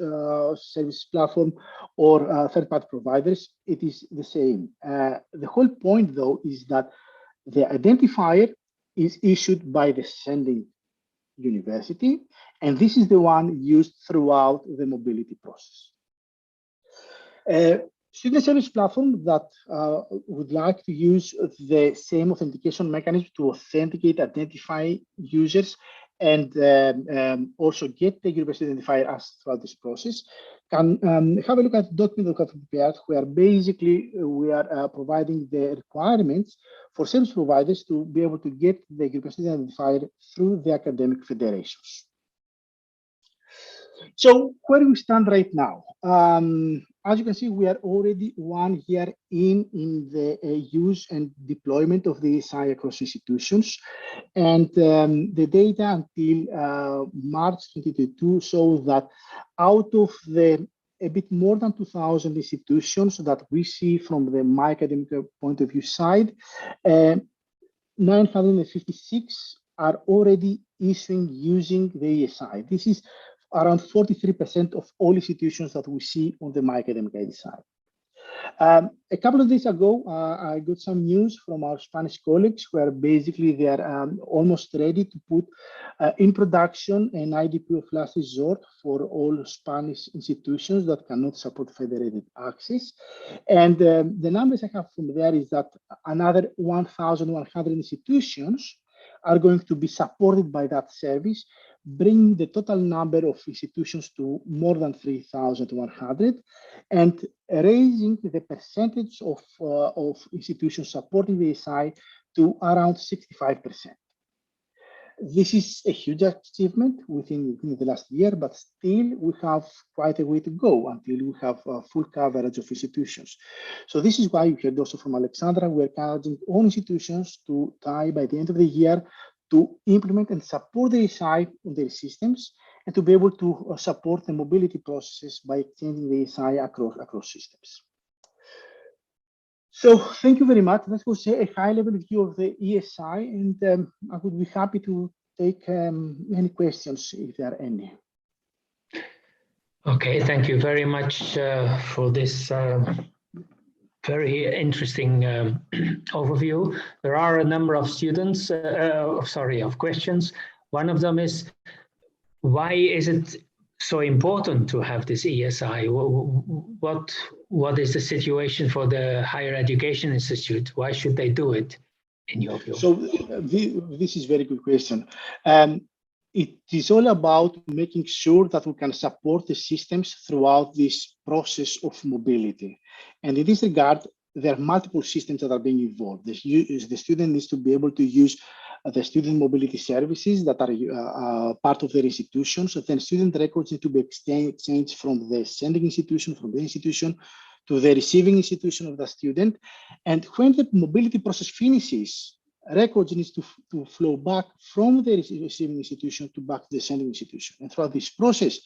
service platform or third-party providers. It is the same. The whole point, though, is that the identifier is issued by the sending university, and this is the one used throughout the mobility process. Student service platform that would like to use the same authentication mechanism to authenticate, identify users, and also get the university identifier as throughout this process can have a look at the document that we have prepared, where basically we are providing the requirements for service providers to be able to get the university identifier through the academic federations. So where do we stand right now? As you can see, we are already 1 year in the use and deployment of the ESI across institutions. And the data until March 2022 shows that out of the a bit more than 2,000 institutions that we see from the My Academic point of view side, 956 are already issuing using the ESI. This is around 43% of all institutions that we see on the My Academic ID side. A couple of days ago, I got some news from our Spanish colleagues where basically they are almost ready to put in production an IDP of last resort for all Spanish institutions that cannot support federated access. And the numbers I have from there is that another 1,100 institutions are going to be supported by that service, bringing the total number of institutions to more than 3,100 and raising the percentage of institutions supporting the ESI to around 65%. This is a huge achievement within the last year, but still we have quite a way to go until we have full coverage of institutions. So this is why you heard also from Alexandra, we're encouraging all institutions to try by the end of the year to implement and support the ESI on their systems and to be able to support the mobility processes by extending the ESI across systems. So thank you very much. That was a high-level view of the ESI, and I would be happy to take any questions if there are any. Okay, thank you very much for this very interesting overview. There are a number of students, of questions. One of them is, why is it so important to have this ESI? What is the situation for the higher education institute? Why should they do it, in your view? So this is a very good question. It is all about making sure that we can support the systems throughout this process of mobility. And in this regard, there are multiple systems that are being involved. The student needs to be able to use the student mobility services that are part of their institutions. So then student records need to be exchanged from the sending institution, from the institution to the receiving institution of the student. And when the mobility process finishes, records needs to flow back from the receiving institution to back to the sending institution. And throughout this process,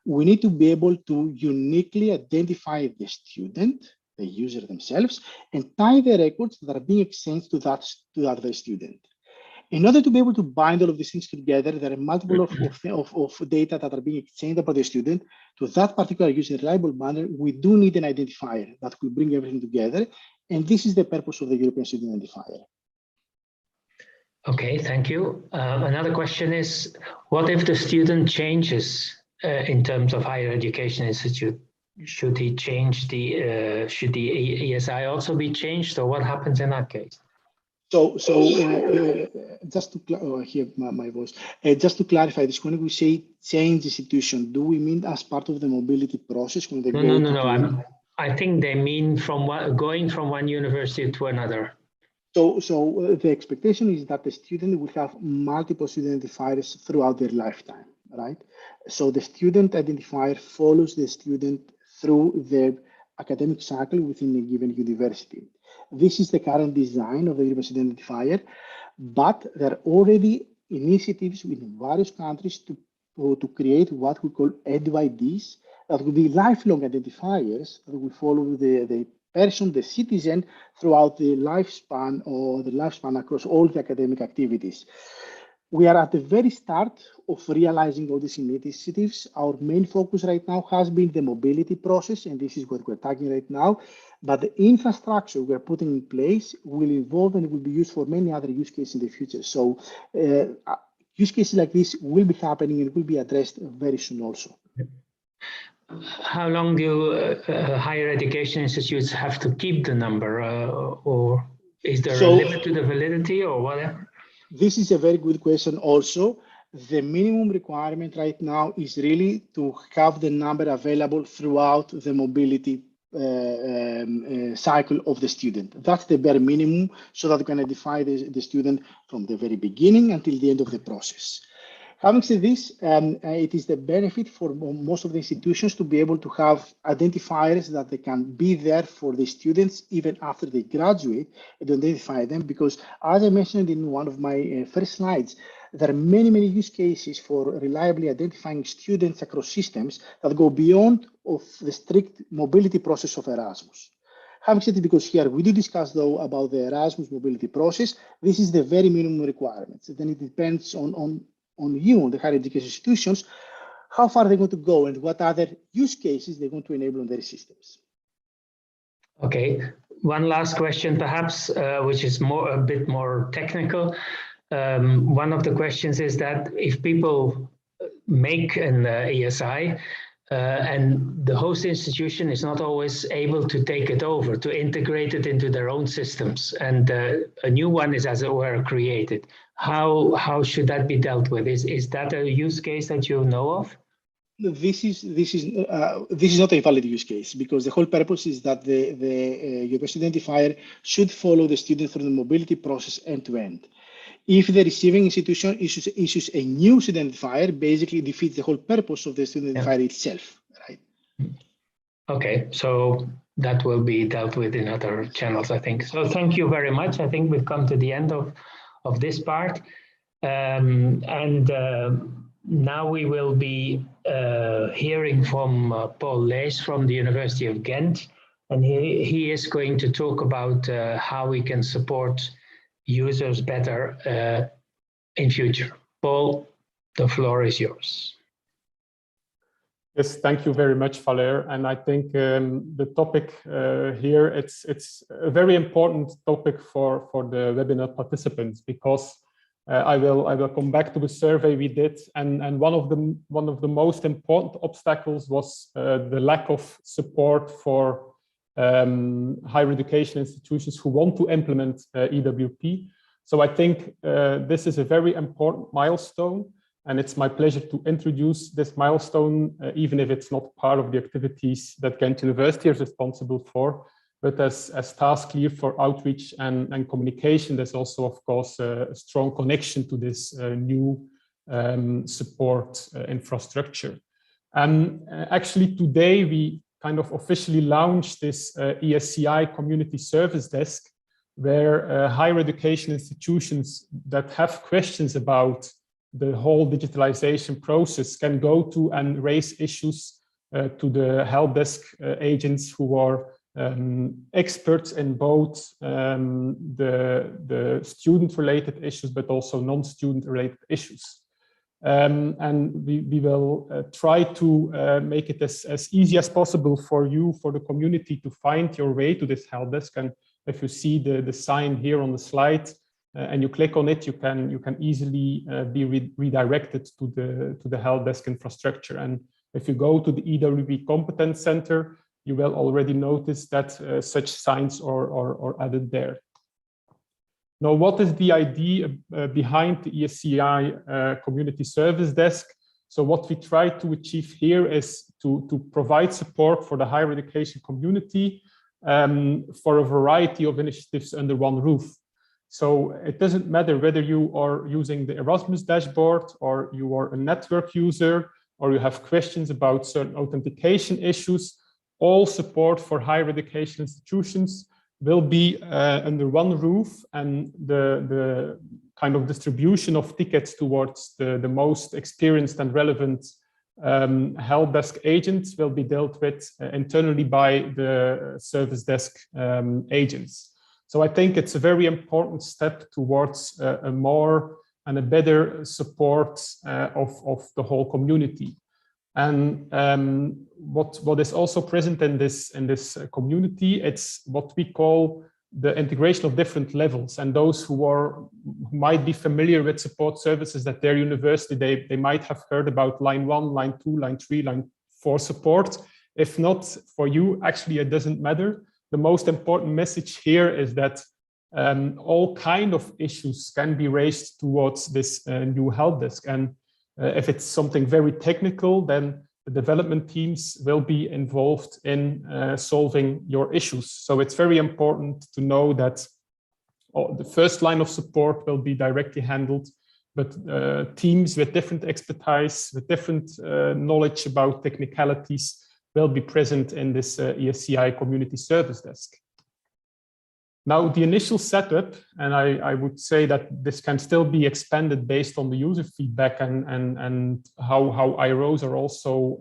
we need to be able to uniquely identify the student, the user themselves, and tie the records that are being exchanged to that other student. In order to be able to bind all of these things together, there are multiple of data that are being exchanged about the student to that particular user in a reliable manner. We do need an identifier that will bring everything together. And this is the purpose of the European Student Identifier. Okay, thank you. Another question is, what if the student changes in terms of higher education institute? Should he change should the ESI also be changed, or what happens in that case? So just to hear my voice, just to clarify this, when we say change institution, do we mean as part of the mobility process when they go? No. I think they mean going from one university to another. So the expectation is that the student will have multiple student identifiers throughout their lifetime, right? So the student identifier follows the student through their academic cycle within a given university. This is the current design of the university identifier, but there are already initiatives in various countries to create what we call EduIDs that will be lifelong identifiers that will follow the person, the citizen, throughout the lifespan or the lifespan across all the academic activities. We are at the very start of realizing all these initiatives. Our main focus right now has been the mobility process, and this is what we're talking right now. But the infrastructure we're putting in place will evolve and will be used for many other use cases in the future. So use cases like this will be happening and will be addressed very soon also. How long do higher education institutes have to keep the number, or is there a limit to the validity or whatever? This is a very good question also. The minimum requirement right now is really to have the number available throughout the mobility cycle of the student. That's the bare minimum, so that we can identify the student from the very beginning until the end of the process. Having said this, it is the benefit for most of the institutions to be able to have identifiers that they can be there for the students even after they graduate and identify them, because as I mentioned in one of my first slides, there are many use cases for reliably identifying students across systems that go beyond of the strict mobility process of Erasmus. Having said it, because here we do discuss though about the Erasmus mobility process, this is the very minimum requirements. Then it depends on you, on the higher education institutions, how far they're going to go and what other use cases they're going to enable on their systems. Okay, one last question perhaps, which is a bit more technical. One of the questions is that if people make an ESI and the host institution is not always able to take it over, to integrate it into their own systems, and a new one is, as it were, created. How should that be dealt with? Is that a use case that you know of? This is not a valid use case, because the whole purpose is that the university identifier should follow the student through the mobility process end to end. If the receiving institution issues a new student identifier, basically defeats the whole purpose of the student identifier itself, right? Okay, so that will be dealt with in other channels, I think. So thank you very much. I think we've come to the end of this part. Now we will be hearing from Paul Leys from the University of Ghent, and he is going to talk about how we can support users better in future. Paul, the floor is yours. Yes, thank you very much, Valère. And I think the topic here, it's a very important topic for the webinar participants, because I will come back to the survey we did, and one of the most important obstacles was the lack of support for higher education institutions who want to implement EWP. So I think this is a very important milestone, and it's my pleasure to introduce this milestone, even if it's not part of the activities that Ghent University is responsible for. But as task lead for outreach and communication, there's also, of course, a strong connection to this new support infrastructure. And actually today we kind of officially launched this ESCI community service desk, where higher education institutions that have questions about the whole digitalization process can go to and raise issues to the help desk agents who are experts in both the student-related issues, but also non-student-related issues. And we will try to make it as easy as possible for you, for the community, to find your way to this help desk. And if you see the sign here on the slide and you click on it, you can easily be redirected to the help desk infrastructure. And if you go to the EWP Competence Center, you will already notice that such signs are added there. Now, what is the idea behind the ESCI Community Service Desk? So what we try to achieve here is to provide support for the higher education community for a variety of initiatives under one roof. So it doesn't matter whether you are using the Erasmus dashboard, or you are a network user, or you have questions about certain authentication issues. All support for higher education institutions will be under one roof, and the kind of distribution of tickets towards the most experienced and relevant help desk agents will be dealt with internally by the service desk agents. So I think it's a very important step towards a more and a better support of the whole community. And what is also present in this community, it's what we call the integration of different levels. And those who might be familiar with support services at their university, they might have heard about line 1, line 2, line 3, line 4 support. If not for you, actually, it doesn't matter. The most important message here is that all kind of issues can be raised towards this new help desk. And if it's something very technical, then the development teams will be involved in solving your issues. So it's very important to know that the first line of support will be directly handled, but teams with different expertise, with different knowledge about technicalities will be present in this ESCI community service desk. Now, the initial setup, and I would say that this can still be expanded based on the user feedback and how IROs are also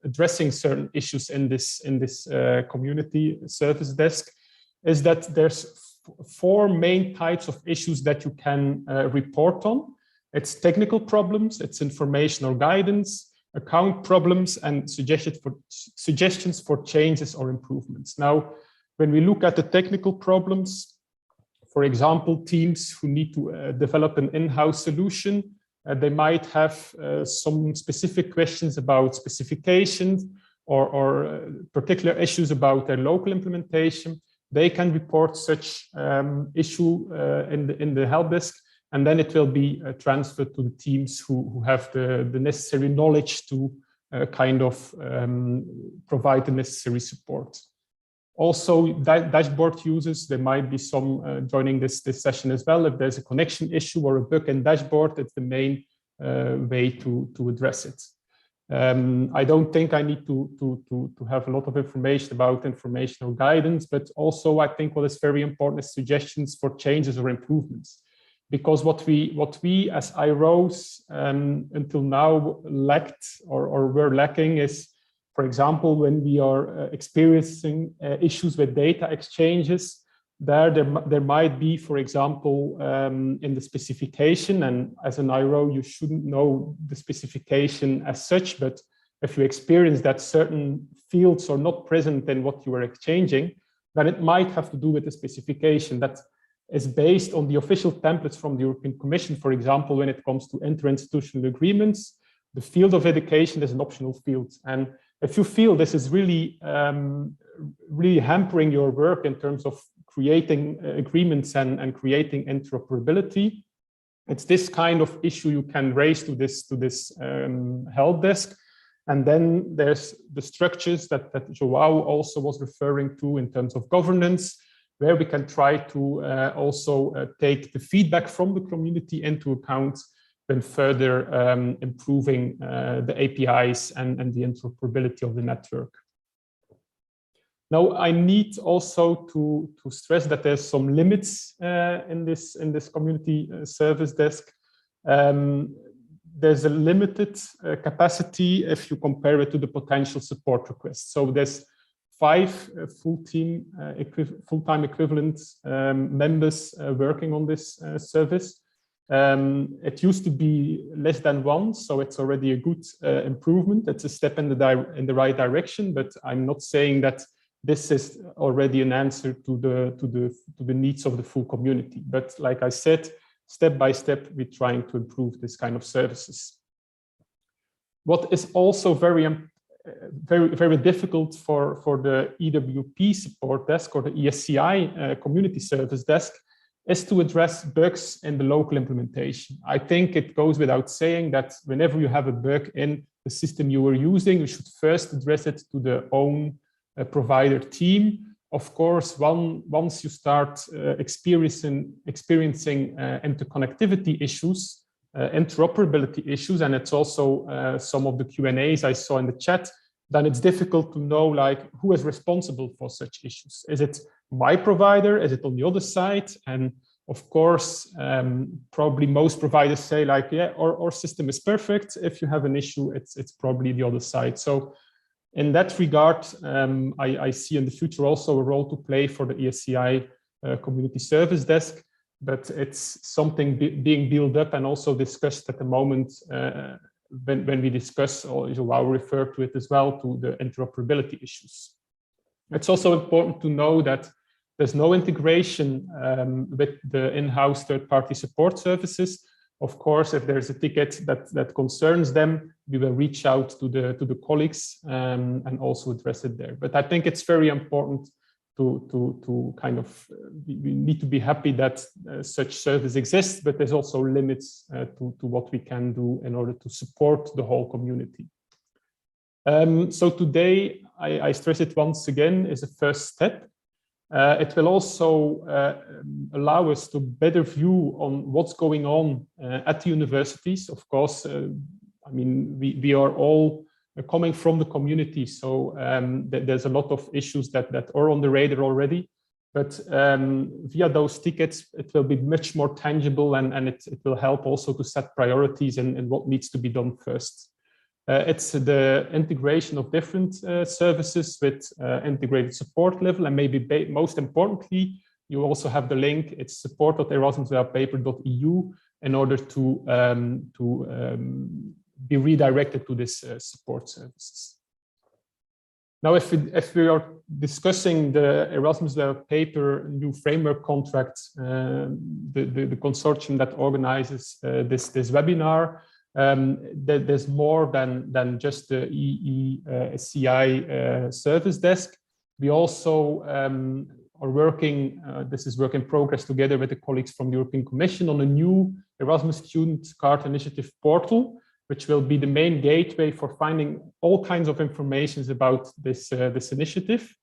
addressing certain issues in this community service desk, is that there's 4 main types of issues that you can report on. It's technical problems, it's information or guidance, account problems, and suggestions for changes or improvements. Now, when we look at the technical problems, for example, teams who need to develop an in-house solution, they might have some specific questions about specifications or particular issues about their local implementation. They can report such issue in the help desk, and then it will be transferred to the teams who have the necessary knowledge to provide the necessary support. Also, dashboard users, there might be some joining this session as well. If there's a connection issue or a bug in dashboard, it's the main way to address it. I don't think I need to have a lot of information about informational guidance, but also I think what is very important is suggestions for changes or improvements. Because what we as IROs until now lacked or were lacking is, for example, when we are experiencing issues with data exchanges, there might be, for example, in the specification, and as an IRO, you shouldn't know the specification as such, but if you experience that certain fields are not present in what you are exchanging, then it might have to do with the specification that is based on the official templates from the European Commission. For example, when it comes to interinstitutional agreements, the field of education is an optional field. And if you feel this is really hampering your work in terms of creating agreements and creating interoperability, it's this kind of issue you can raise to this help desk. And then there's the structures that Joao also was referring to in terms of governance, where we can try to also take the feedback from the community into account when further improving the APIs and the interoperability of the network. Now, I need also to stress that there's some limits in this community service desk. There's a limited capacity if you compare it to the potential support requests. So there's 5 full-time equivalent members working on this service. It used to be less than 1, so it's already a good improvement. It's a step in the right direction, but I'm not saying that this is already an answer to the needs of the full community. But like I said, step by step, we're trying to improve this kind of services. What is also very difficult for the EWP support desk or the ESCI community service desk is to address bugs in the local implementation. I think it goes without saying that whenever you have a bug in the system you are using, you should first address it to the own provider team. Of course, once you start experiencing interconnectivity issues, interoperability issues, and it's also some of the Q&As I saw in the chat, then it's difficult to know like who is responsible for such issues. Is it my provider? Is it on the other side? And Of course, probably most providers say like, yeah, our system is perfect. If you have an issue, it's probably the other side. So in that regard, I see in the future also a role to play for the ESCI community service desk, but it's something being built up and also discussed at the moment when we discuss, or Joao referred to it as well, to the interoperability issues. It's also important to know that there's no integration with the in-house third-party support services. Of course, if there's a ticket that concerns them, we will reach out to the colleagues and also address it there. But I think it's very important to kind of, we need to be happy that such service exists, but there's also limits to what we can do in order to support the whole community. So today, I stress it once again, is a first step. It will also allow us to better view on what's going on at the universities. Of course, I mean, we are all coming from the community, so there's a lot of issues that are on the radar already. But via those tickets, it will be much more tangible, and it will help also to set priorities and what needs to be done first. It's the integration of different services with integrated support level, and maybe most importantly, you also have the link. It's support.erasmuspaper.eu in order to be redirected to this support services. Now, if we are discussing the Erasmus Paper new framework contract, the consortium that organizes this webinar, there's more than just the ESCI service desk. We also are working, this is work in progress together with the colleagues from the European Commission on a new Erasmus Student Card Initiative portal, which will be the main gateway for finding all kinds of information about this initiative.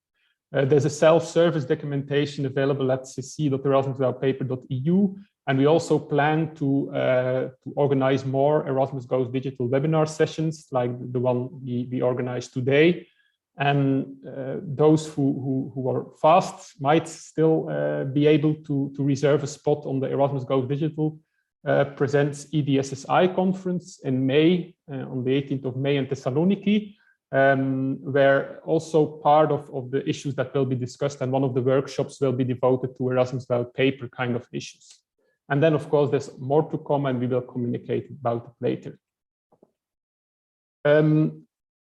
There's a self-service documentation available at cc.erasmus.paper.eu, and we also plan to organize more Erasmus Goes Digital webinar sessions like the one we organized today. And those who are fast might still be able to reserve a spot on the Erasmus Goes Digital presents EDSSI conference in May, on the 18th of May in Thessaloniki, where also part of the issues that will be discussed and one of the workshops will be devoted to Erasmus paper kind of issues. And then, of course, there's more to come and we will communicate about it later.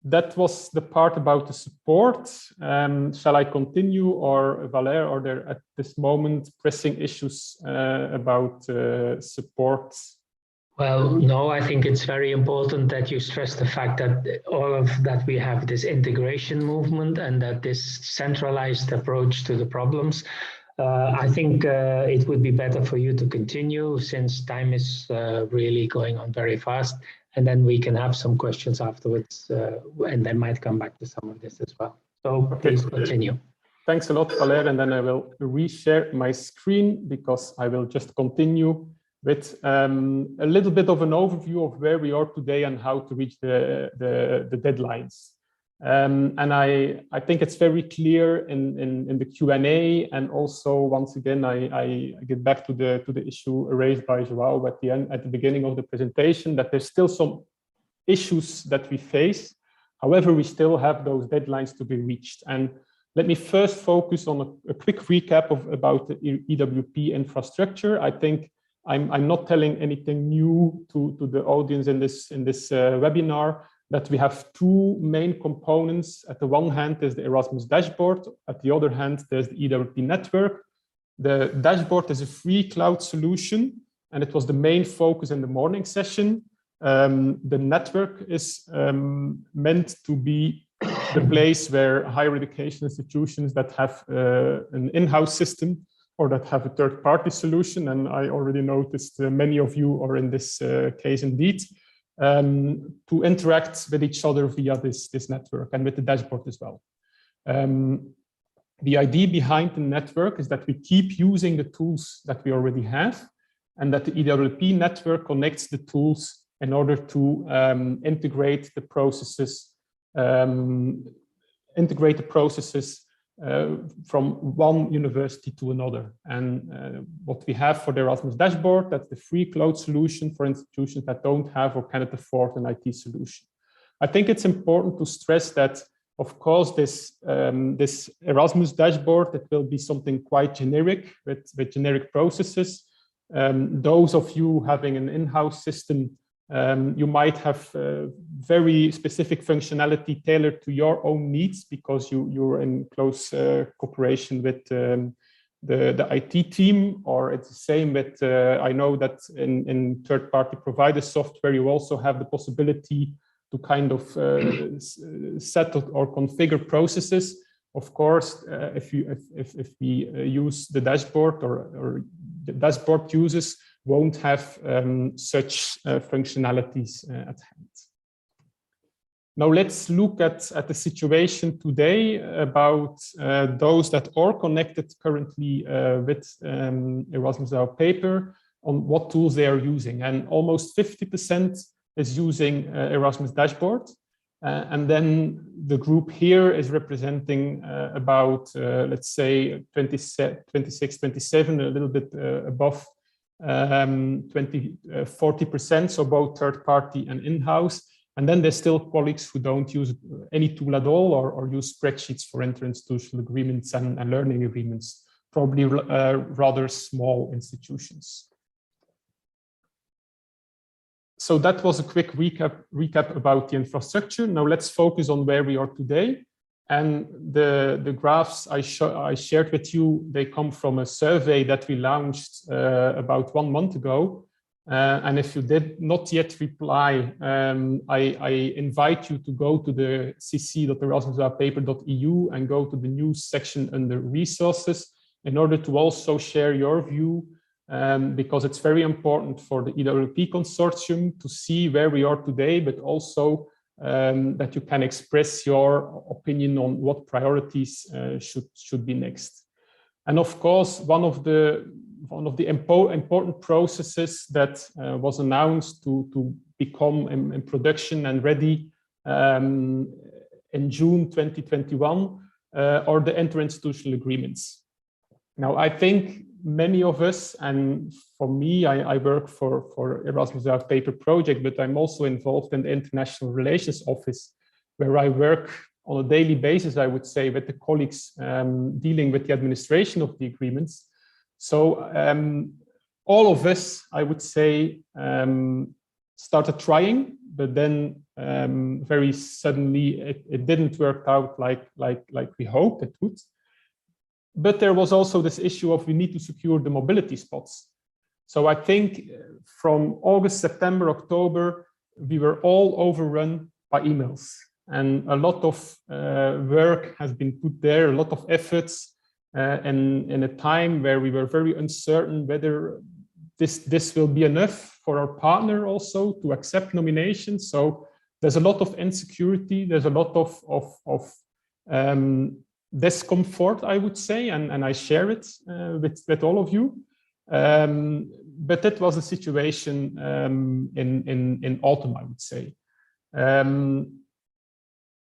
That was the part about the support. Shall I continue, or Valère, are there at this moment pressing issues about support? Well, no, I think it's very important that you stress the fact that that we have this integration movement and that this centralized approach to the problems. I think it would be better for you to continue since time is really going on very fast, and then we can have some questions afterwards, and then might come back to some of this as well. So please continue. Thanks a lot, Valère, and then I will reshare my screen because I will just continue with a little bit of an overview of where we are today and how to reach the deadlines. And I think it's very clear in the Q&A, and also once again I get back to the issue raised by Joao at the beginning of the presentation, that there's still some issues that we face. However, we still have those deadlines to be reached. And let me first focus on a quick recap about the EWP infrastructure. I think I'm not telling anything new to the audience in this webinar, that we have two main components. At the one hand, there's the Erasmus dashboard. At the other hand, there's the EWP network. The dashboard is a free cloud solution, and it was the main focus in the morning session. The network is meant to be the place where higher education institutions that have an in-house system or that have a third-party solution, and I already noticed many of you are in this case indeed, to interact with each other via this network and with the dashboard as well. The idea behind the network is that we keep using the tools that we already have, and that the EWP network connects the tools in order to integrate the processes from one university to another. And what we have for the Erasmus dashboard, that's the free cloud solution for institutions that don't have or cannot afford an IT solution. I think it's important to stress that, of course, this Erasmus dashboard, it will be something quite generic with generic processes. Those of you having an in-house system, you might have very specific functionality tailored to your own needs because you're in close cooperation with the IT team, or it's the same with, I know that in third-party provider software, you also have the possibility to kind of set or configure processes. Of course, if we use the dashboard or the dashboard users won't have such functionalities at hand. Now let's look at the situation today about those that are connected currently with Erasmus Without Paper, on what tools they are using. And almost 50% is using Erasmus Dashboard. And then the group here is representing about, let's say, 26, 27, a little bit above 40%, so both third party and in-house. And then there's still colleagues who don't use any tool at all, or use spreadsheets for interinstitutional agreements and learning agreements, probably rather small institutions. So that was a quick recap about the infrastructure. Now let's focus on where we are today. And the graphs I shared with you, they come from a survey that we launched about 1 month ago. And if you did not yet reply, I invite you to go to the cc.erasmus.paper.eu and go to the news section under resources in order to also share your view, because it's very important for the EWP consortium to see where we are today, but also that you can express your opinion on what priorities should be next. And of course, one of the important processes that was announced to become in production and ready in June 2021 are the interinstitutional agreements. Now, I think many of us, and for me, I work for Erasmus Without Paper project, but I'm also involved in the International Relations Office, where I work on a daily basis, I would say, with the colleagues dealing with the administration of the agreements. So all of us, I would say, started trying, but then very suddenly it didn't work out like we hoped it would. But there was also this issue of we need to secure the mobility spots. So I think from August, September, October, we were all overrun by emails. And a lot of work has been put there, a lot of efforts, and in a time where we were very uncertain whether this will be enough for our partner also to accept nominations. So there's a lot of insecurity, there's a lot of discomfort, I would say, and I share it with all of you. But that was a situation in autumn, I would say.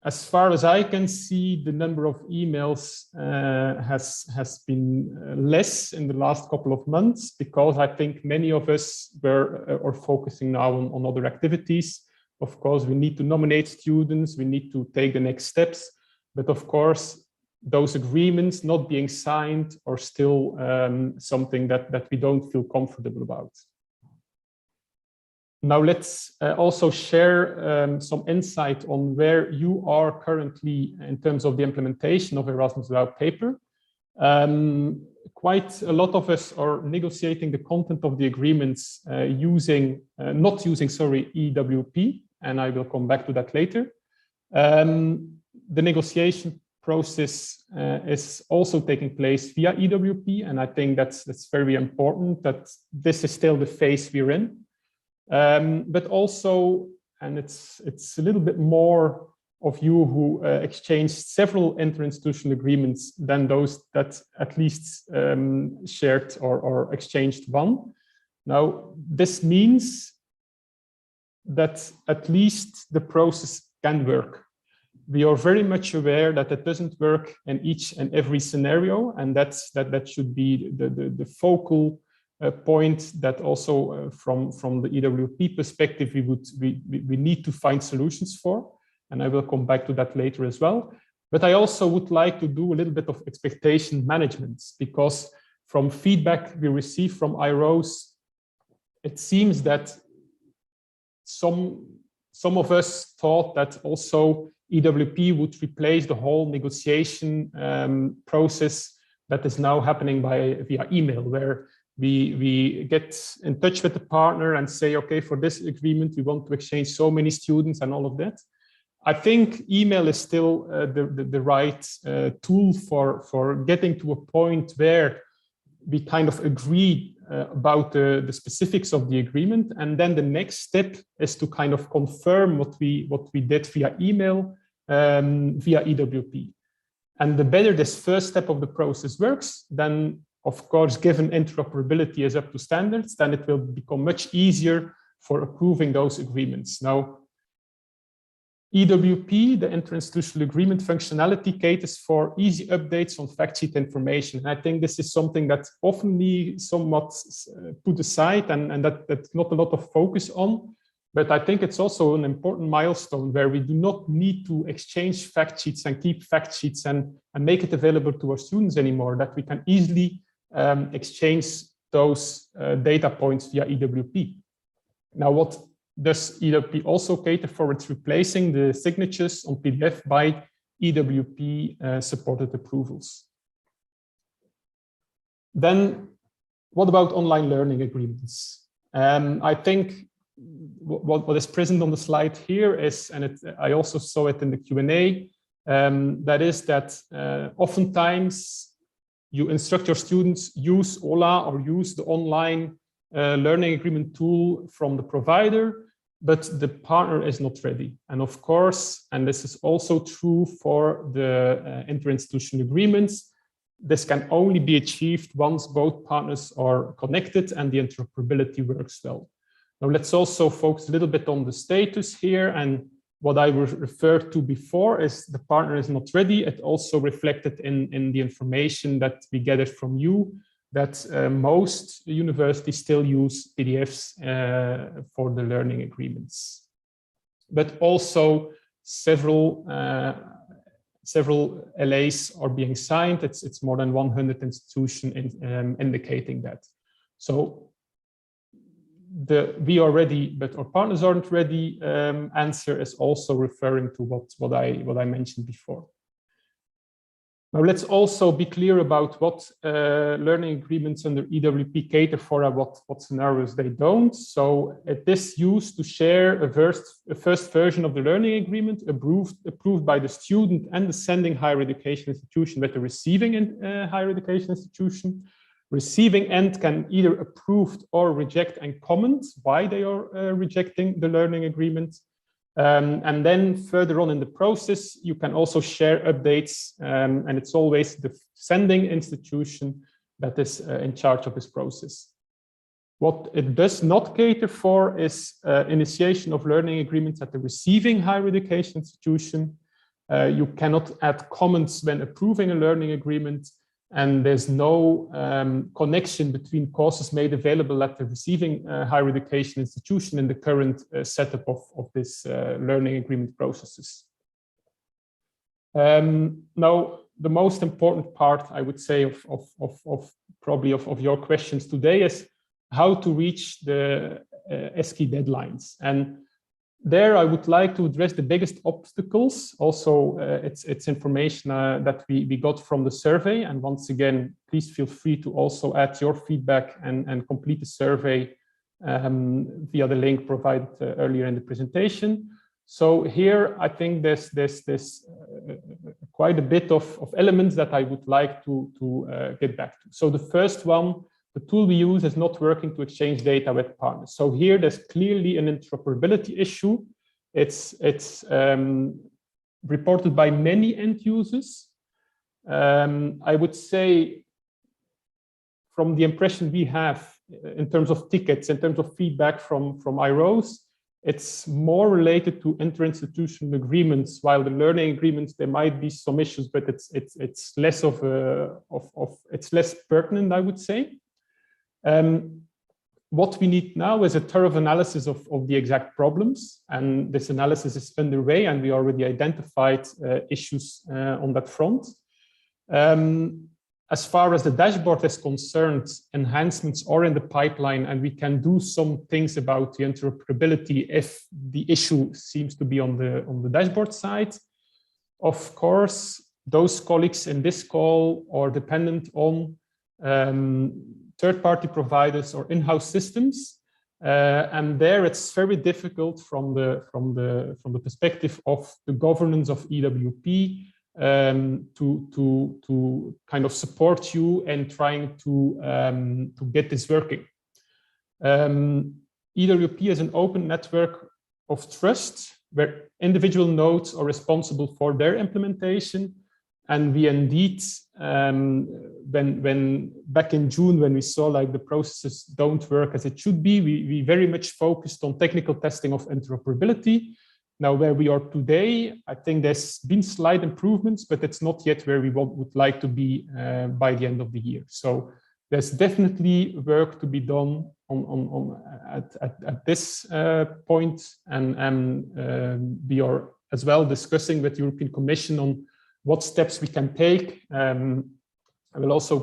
As far as I can see, the number of emails has been less in the last couple of months, because I think many of us are focusing now on other activities. Of course, we need to nominate students, we need to take the next steps, but of course, those agreements not being signed are still something that we don't feel comfortable about. Now let's also share some insight on where you are currently in terms of the implementation of Erasmus Without Paper. Quite a lot of us are negotiating the content of the agreements not using EWP, and I will come back to that later. The negotiation process is also taking place via EWP, and I think that's very important that this is still the phase we're in. But also, and it's a little bit more of you who exchanged several interinstitutional agreements than those that at least shared or exchanged one. Now, this means that at least the process can work. we are very much aware that it doesn't work in each and every scenario, and that should be the focal point that also from the EWP perspective we need to find solutions for, and I will come back to that later as well. But I also would like to do a little bit of expectation management, because from feedback we receive from IROs, it seems that some of us thought that also EWP would replace the whole negotiation process that is now happening via email, where we get in touch with the partner and say, okay, for this agreement, we want to exchange so many students and all of that. I think email is still the right tool for getting to a point where we kind of agree about the specifics of the agreement. And then the next step is to kind of confirm what we did via email, via EWP. And the better this first step of the process works, then of course, given interoperability is up to standards, then it will become much easier for approving those agreements. Now, EWP, the interinstitutional agreement functionality, caters for easy updates on fact sheet information. And I think this is something that's often somewhat put aside and that's not a lot of focus on. But I think it's also an important milestone where we do not need to exchange fact sheets and keep fact sheets and make it available to our students anymore, that we can easily exchange those data points via EWP. Now, what does EWP also cater for? It's replacing the signatures on PDF by EWP supported approvals. Then, what about online learning agreements? I think what is present on the slide here is, and I also saw it in the Q&A, that is that oftentimes you instruct your students use OLA or use the online learning agreement tool from the provider, but the partner is not ready. And of course, and this is also true for the interinstitutional agreements, this can only be achieved once both partners are connected and the interoperability works well. Now let's also focus a little bit on the status here, and what I referred to before is the partner is not ready. It also reflected in the information that we gathered from you, that most universities still use PDFs for the learning agreements. But also several LAs are being signed. It's more than 100 institutions indicating that. So the "we are ready, but our partners aren't ready" answer is also referring to what I mentioned before. Now let's also be clear about what learning agreements under EWP cater for and what scenarios they don't. So it is used to share a first version of the learning agreement approved by the student and the sending higher education institution with the receiving higher education institution. Receiving end can either approve or reject and comment why they are rejecting the learning agreement. And then further on in the process, you can also share updates, and it's always the sending institution that is in charge of this process. What it does not cater for is initiation of learning agreements at the receiving higher education institution. You cannot add comments when approving a learning agreement, and there's no connection between courses made available at the receiving higher education institution in the current setup of this learning agreement processes. Now, the most important part, I would say, of your questions today is how to reach the ESCI deadlines. And there, I would like to address the biggest obstacles. Also, it's information that we got from the survey. And once again, please feel free to also add your feedback and complete the survey via the link provided earlier in the presentation. So here, I think there's quite a bit of elements that I would like to get back to. So the first one, the tool we use is not working to exchange data with partners. So here, there's clearly an interoperability issue. It's reported by many end users. I would say, from the impression we have in terms of tickets, in terms of feedback from IROs, It's more related to interinstitutional agreements, while the learning agreements, there might be some issues, but it's less it's less pertinent, I would say. What we need now is a thorough analysis of the exact problems, and this analysis is underway, and we already identified issues on that front. As far as the dashboard is concerned, enhancements are in the pipeline, and we can do some things about the interoperability if the issue seems to be on the dashboard side. Of course, those colleagues in this call are dependent on third-party providers or in-house systems, and there it's very difficult from the perspective of the governance of EWP. To kind of support you and trying to get this working. EWP is an open network of trust where individual nodes are responsible for their implementation. And we indeed, when back in June, when we saw like the processes don't work as it should be, we very much focused on technical testing of interoperability. Now, where we are today, I think there's been slight improvements, but it's not yet where we would like to be by the end of the year. So there's definitely work to be done at this point, and we are as well discussing with the European Commission on what steps we can take. I will also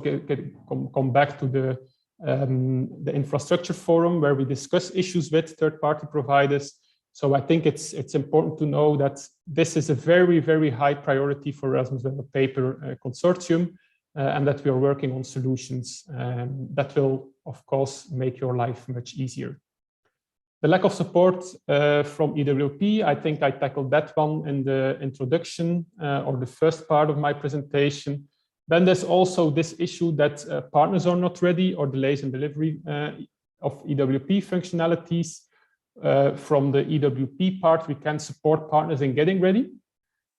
come back to the infrastructure forum where we discuss issues with third-party providers. So I think it's important to know that this is a very, very high priority for Erasmus Paper Consortium, and that we are working on solutions that will, of course, make your life much easier. The lack of support from EWP, I think I tackled that one in the introduction or the first part of my presentation. Then there's also this issue that partners are not ready or delays in delivery of EWP functionalities. From the EWP part, we can support partners in getting ready.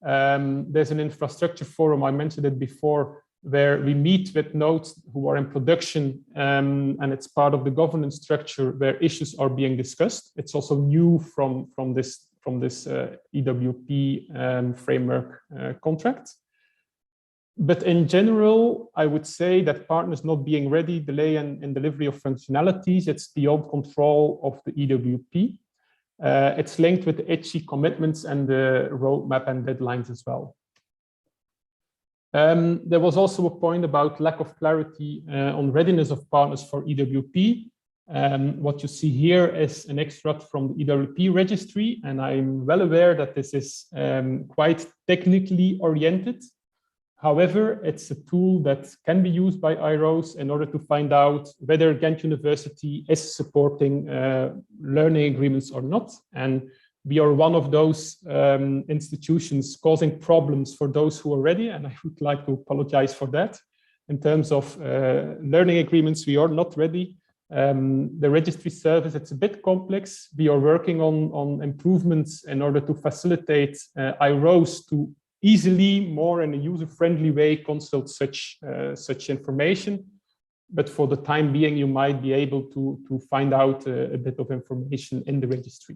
There's an infrastructure forum, I mentioned it before, where we meet with nodes who are in production, and it's part of the governance structure where issues are being discussed. It's also new from this EWP framework contract. But in general, I would say that partners not being ready, delay in delivery of functionalities, it's beyond control of the EWP. It's linked with the ESCI commitments and the roadmap and deadlines as well. There was also a point about lack of clarity on readiness of partners for EWP. What you see here is an extract from the EWP registry, and I'm well aware that this is quite technically oriented. However, it's a tool that can be used by IROs in order to find out whether Ghent University is supporting learning agreements or not. And we are one of those institutions causing problems for those who are ready, and I would like to apologize for that. In terms of learning agreements, we are not ready. The registry service, it's a bit complex. We are working on improvements in order to facilitate IROs to easily, more in a user-friendly way, consult such information. But for the time being, you might be able to find out a bit of information in the registry.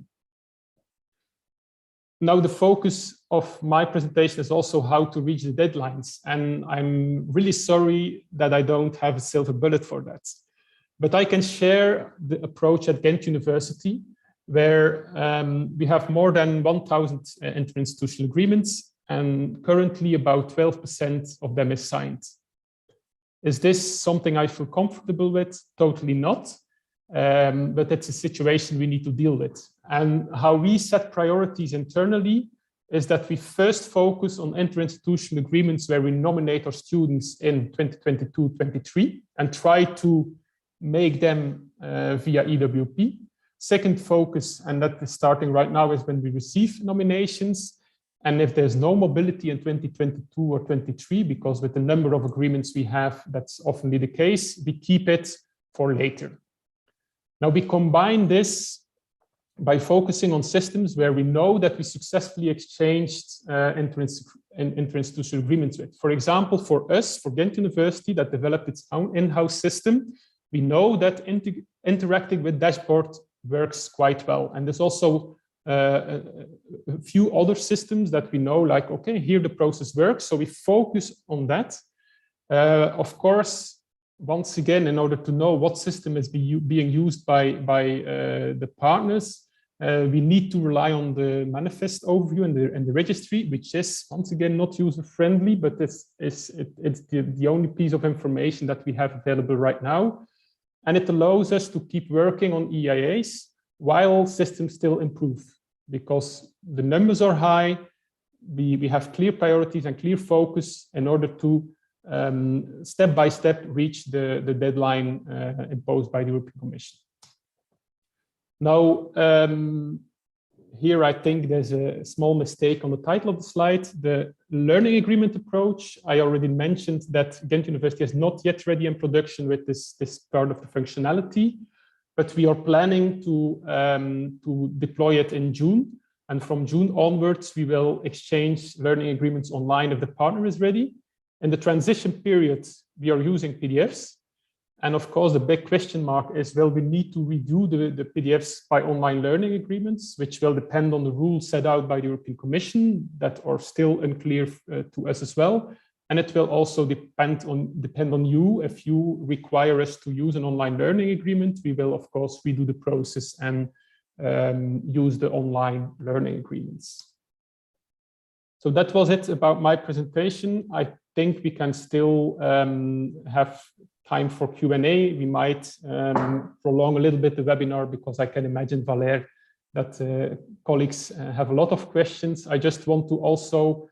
Now, the focus of my presentation is also how to reach the deadlines. And I'm really sorry that I don't have a silver bullet for that. But I can share the approach at Ghent University, where we have more than 1,000 interinstitutional agreements, and currently about 12% of them is signed. Is this something I feel comfortable with? Totally not. But it's a situation we need to deal with. And how we set priorities internally is that we first focus on interinstitutional agreements where we nominate our students in 2022-23 and try to make them via EWP. Second focus, and that is starting right now, is when we receive nominations. And if there's no mobility in 2022 or 23, because with the number of agreements we have, that's often the case, we keep it for later. Now we combine this by focusing on systems where we know that we successfully exchanged interinstitutional agreements with. For example, for us, for Ghent University, that developed its own in-house system, we know that interacting with dashboard works quite well. And there's also a few other systems that we know, like, okay, here the process works, so we focus on that. Of course, once again, in order to know what system is being used by the partners, we need to rely on the manifest overview and the registry, which is once again not user-friendly, but it's the only piece of information that we have available right now. And it allows us to keep working on EIAs while systems still improve, because the numbers are high. We have clear priorities and clear focus in order to step by step reach the deadline imposed by the European Commission. Now, here I think there's a small mistake on the title of the slide. The learning agreement approach, I already mentioned that Ghent University is not yet ready in production with this part of the functionality, but we are planning to deploy it in June. And from June onwards, we will exchange learning agreements online if the partner is ready. In the transition period, we are using PDFs. And of course, the big question mark is, will we need to redo the PDFs by online learning agreements, which will depend on the rules set out by the European Commission that are still unclear to us as well. And it will also depend on you. If you require us to use an online learning agreement, we will, of course, redo the process and use the online learning agreements. So that was it about my presentation. I think we can still have time for Q&A. We might prolong a little bit the webinar, because I can imagine, Valère, that colleagues have a lot of questions. I just want to also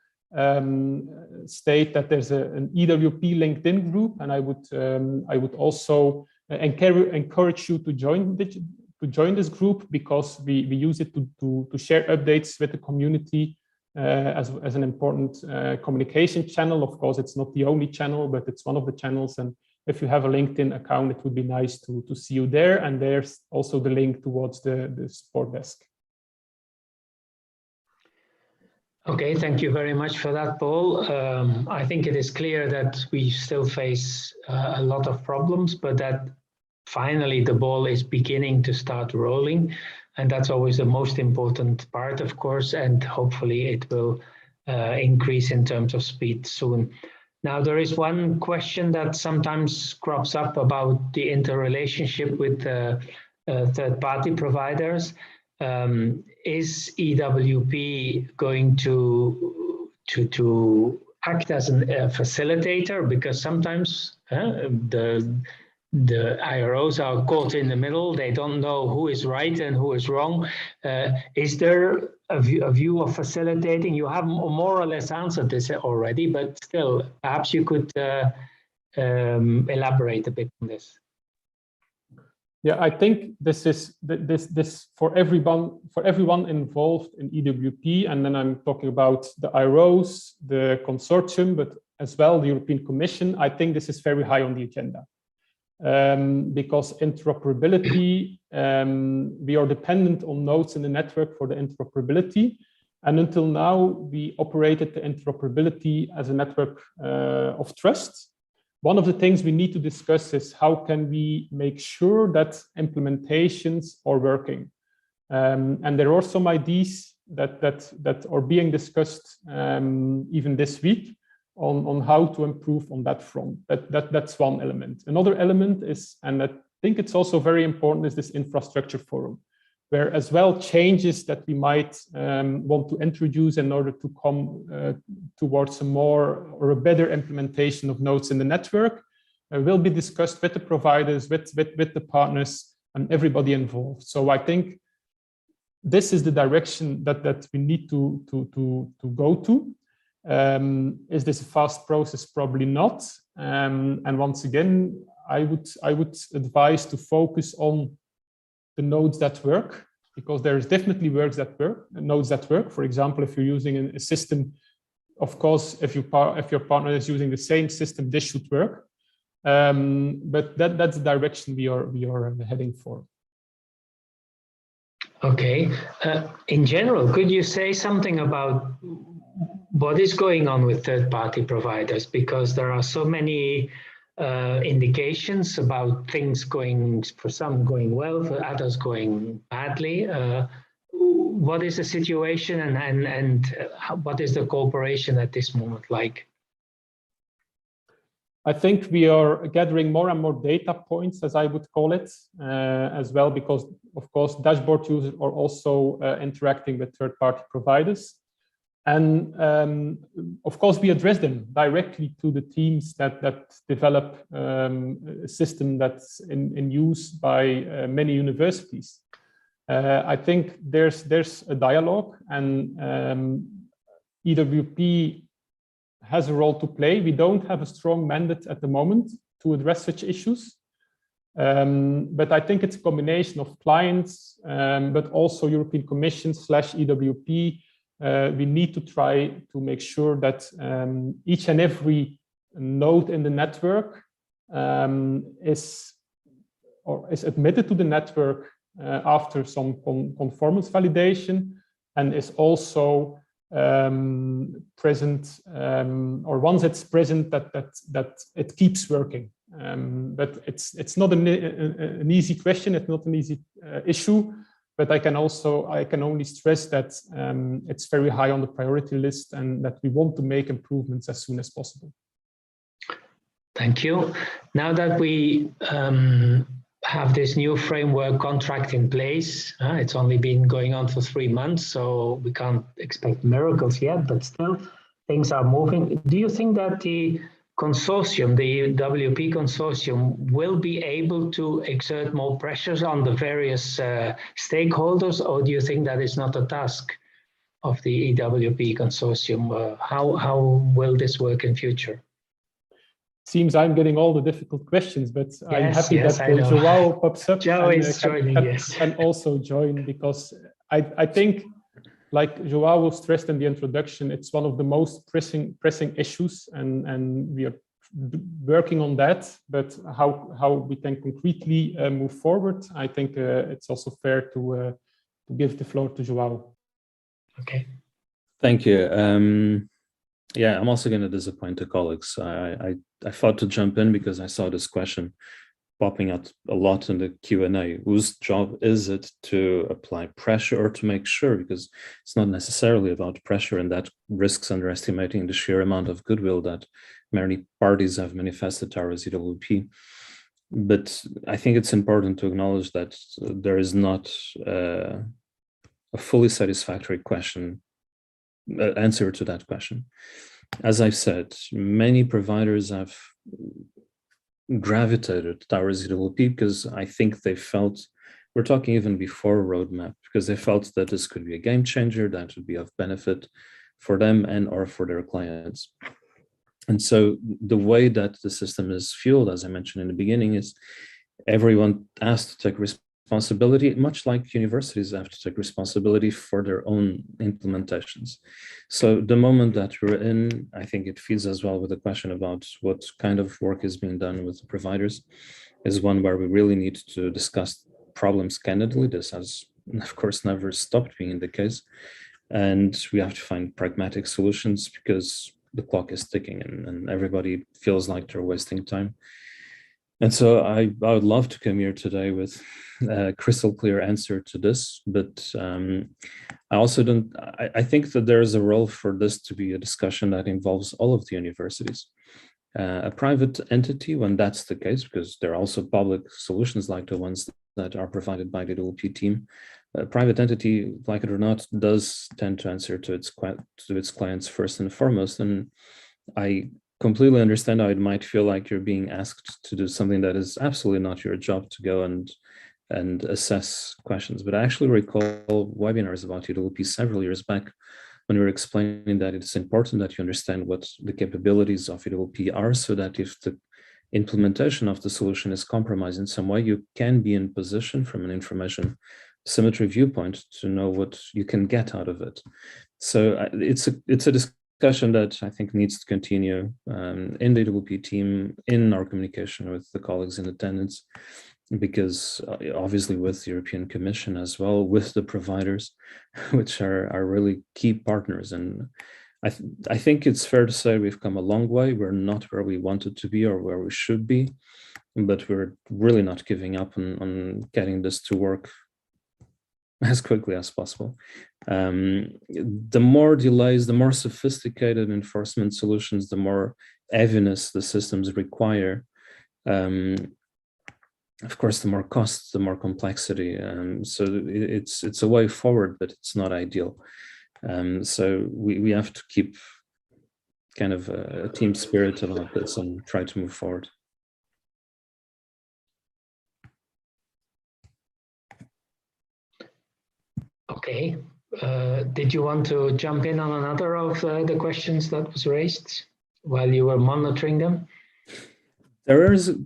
state that there's an EWP LinkedIn group, and I would also encourage you to join this group, because we use it to share updates with the community as an important communication channel. Of course, it's not the only channel, but it's one of the channels. And if you have a LinkedIn account, it would be nice to see you there. And there's also the link towards the support desk. Okay, thank you very much for that, Paul. I think it is clear that we still face a lot of problems, but that finally the ball is beginning to start rolling. And that's always the most important part, of course, and hopefully it will increase in terms of speed soon. Now, there is one question that sometimes crops up about the interrelationship with third-party providers. Is EWP going to act as a facilitator? Because sometimes the IROs are caught in the middle. They don't know who is right and who is wrong. Is there a view of facilitating? You have more or less answered this already, but still, perhaps you could elaborate a bit on this. Yeah, I think this is this for everyone involved in EWP, and then I'm talking about the IROs, the consortium, but as well the European Commission. I think this is very high on the agenda. Because interoperability, we are dependent on nodes in the network for the interoperability. And until now, we operated the interoperability as a network of trust. One of the things we need to discuss is how can we make sure that implementations are working. And there are some ideas that are being discussed even this week on how to improve on that front. That's one element. Another element is, and I think it's also very important, is this infrastructure forum, where as well changes that we might want to introduce in order to come towards a more or a better implementation of nodes in the network will be discussed with the providers, with the partners, and everybody involved. So I think this is the direction that we need to go to. Is this a fast process? Probably not. And once again, I would advise to focus on the nodes that work, because there is definitely nodes that work. For example, if you're using a system, of course, if your partner is using the same system, this should work. But that's the direction we are heading for. Okay. In general, could you say something about what is going on with third-party providers? Because there are so many indications about things going, for some going well, for others going badly. What is the situation, and what is the cooperation at this moment like? I think we are gathering more and more data points, as I would call it, as well, because of course dashboard users are also interacting with third-party providers. And of course, we address them directly to the teams that develop a system that's in use by many universities. I think there's a dialogue, and EWP has a role to play. We don't have a strong mandate at the moment to address such issues. But I think it's a combination of clients, but also European Commission / EWP. We need to try to make sure that each and every node in the network is admitted to the network after some conformance validation, and is also present, or once it's present, that it keeps working. But it's not an easy question. It's not an easy issue. But I can only stress that it's very high on the priority list, and that we want to make improvements as soon as possible. Thank you. Now that we have this new framework contract in place, it's only been going on for 3 months, so we can't expect miracles yet, but still things are moving. Do you think that the consortium, the WP consortium, will be able to exert more pressures on the various stakeholders, or do you think that is not a task of the EWP consortium? How will this work in future? Seems I'm getting all the difficult questions, but yes, I'm happy that Joao pops up. Joao is joining, yes. And also join, because I think, like Joao stressed in the introduction, it's one of the most pressing issues, and we are working on that. But how we can concretely move forward, I think it's also fair to give the floor to Joao. Okay. Thank you. Yeah, I'm also going to disappoint the colleagues. I thought to jump in because I saw this question popping out a lot in the Q&A. Whose job is it to apply pressure, or to make sure, because it's not necessarily about pressure, and that risks underestimating the sheer amount of goodwill that many parties have manifested towards EWP. But I think it's important to acknowledge that there is not a fully satisfactory answer to that question. As I've said, many providers have gravitated towards EWP because I think they felt, we're talking even before roadmap, because they felt that this could be a game changer that would be of benefit for them and or for their clients. And so the way that the system is fueled, as I mentioned in the beginning, is everyone has to take responsibility, much like universities have to take responsibility for their own implementations. So the moment that we're in, I think it feeds as well with the question about what kind of work is being done with the providers, is one where we really need to discuss problems candidly. This has, of course, never stopped being the case. And we have to find pragmatic solutions, because the clock is ticking and everybody feels like they're wasting time. And so I would love to come here today with a crystal clear answer to this, but I also don't, I think that there is a role for this to be a discussion that involves all of the universities. A private entity, when that's the case, because there are also public solutions like the ones that are provided by the EWP team, a private entity, like it or not, does tend to answer to its clients first and foremost. And I completely understand how it might feel like you're being asked to do something that is absolutely not your job, to go and assess questions. But I actually recall webinars about EWP several years back, when we were explaining that it's important that you understand what the capabilities of EWP are, so that if the implementation of the solution is compromised in some way, you can be in position from an information symmetry viewpoint to know what you can get out of it. So it's a discussion that I think needs to continue in the EWP team, in our communication with the colleagues in attendance, because obviously with the European Commission as well, with the providers, which are really key partners. And I think it's fair to say we've come a long way. We're not where we wanted to be or where we should be, but we're really not giving up on getting this to work as quickly as possible. The more delays, the more sophisticated enforcement solutions, the more heaviness the systems require. Of course, the more costs, the more complexity. So it's a way forward, but it's not ideal. So we have to keep kind of a team spirit about this and try to move forward. Okay. Did you want to jump in on another of the questions that was raised while you were monitoring them? There is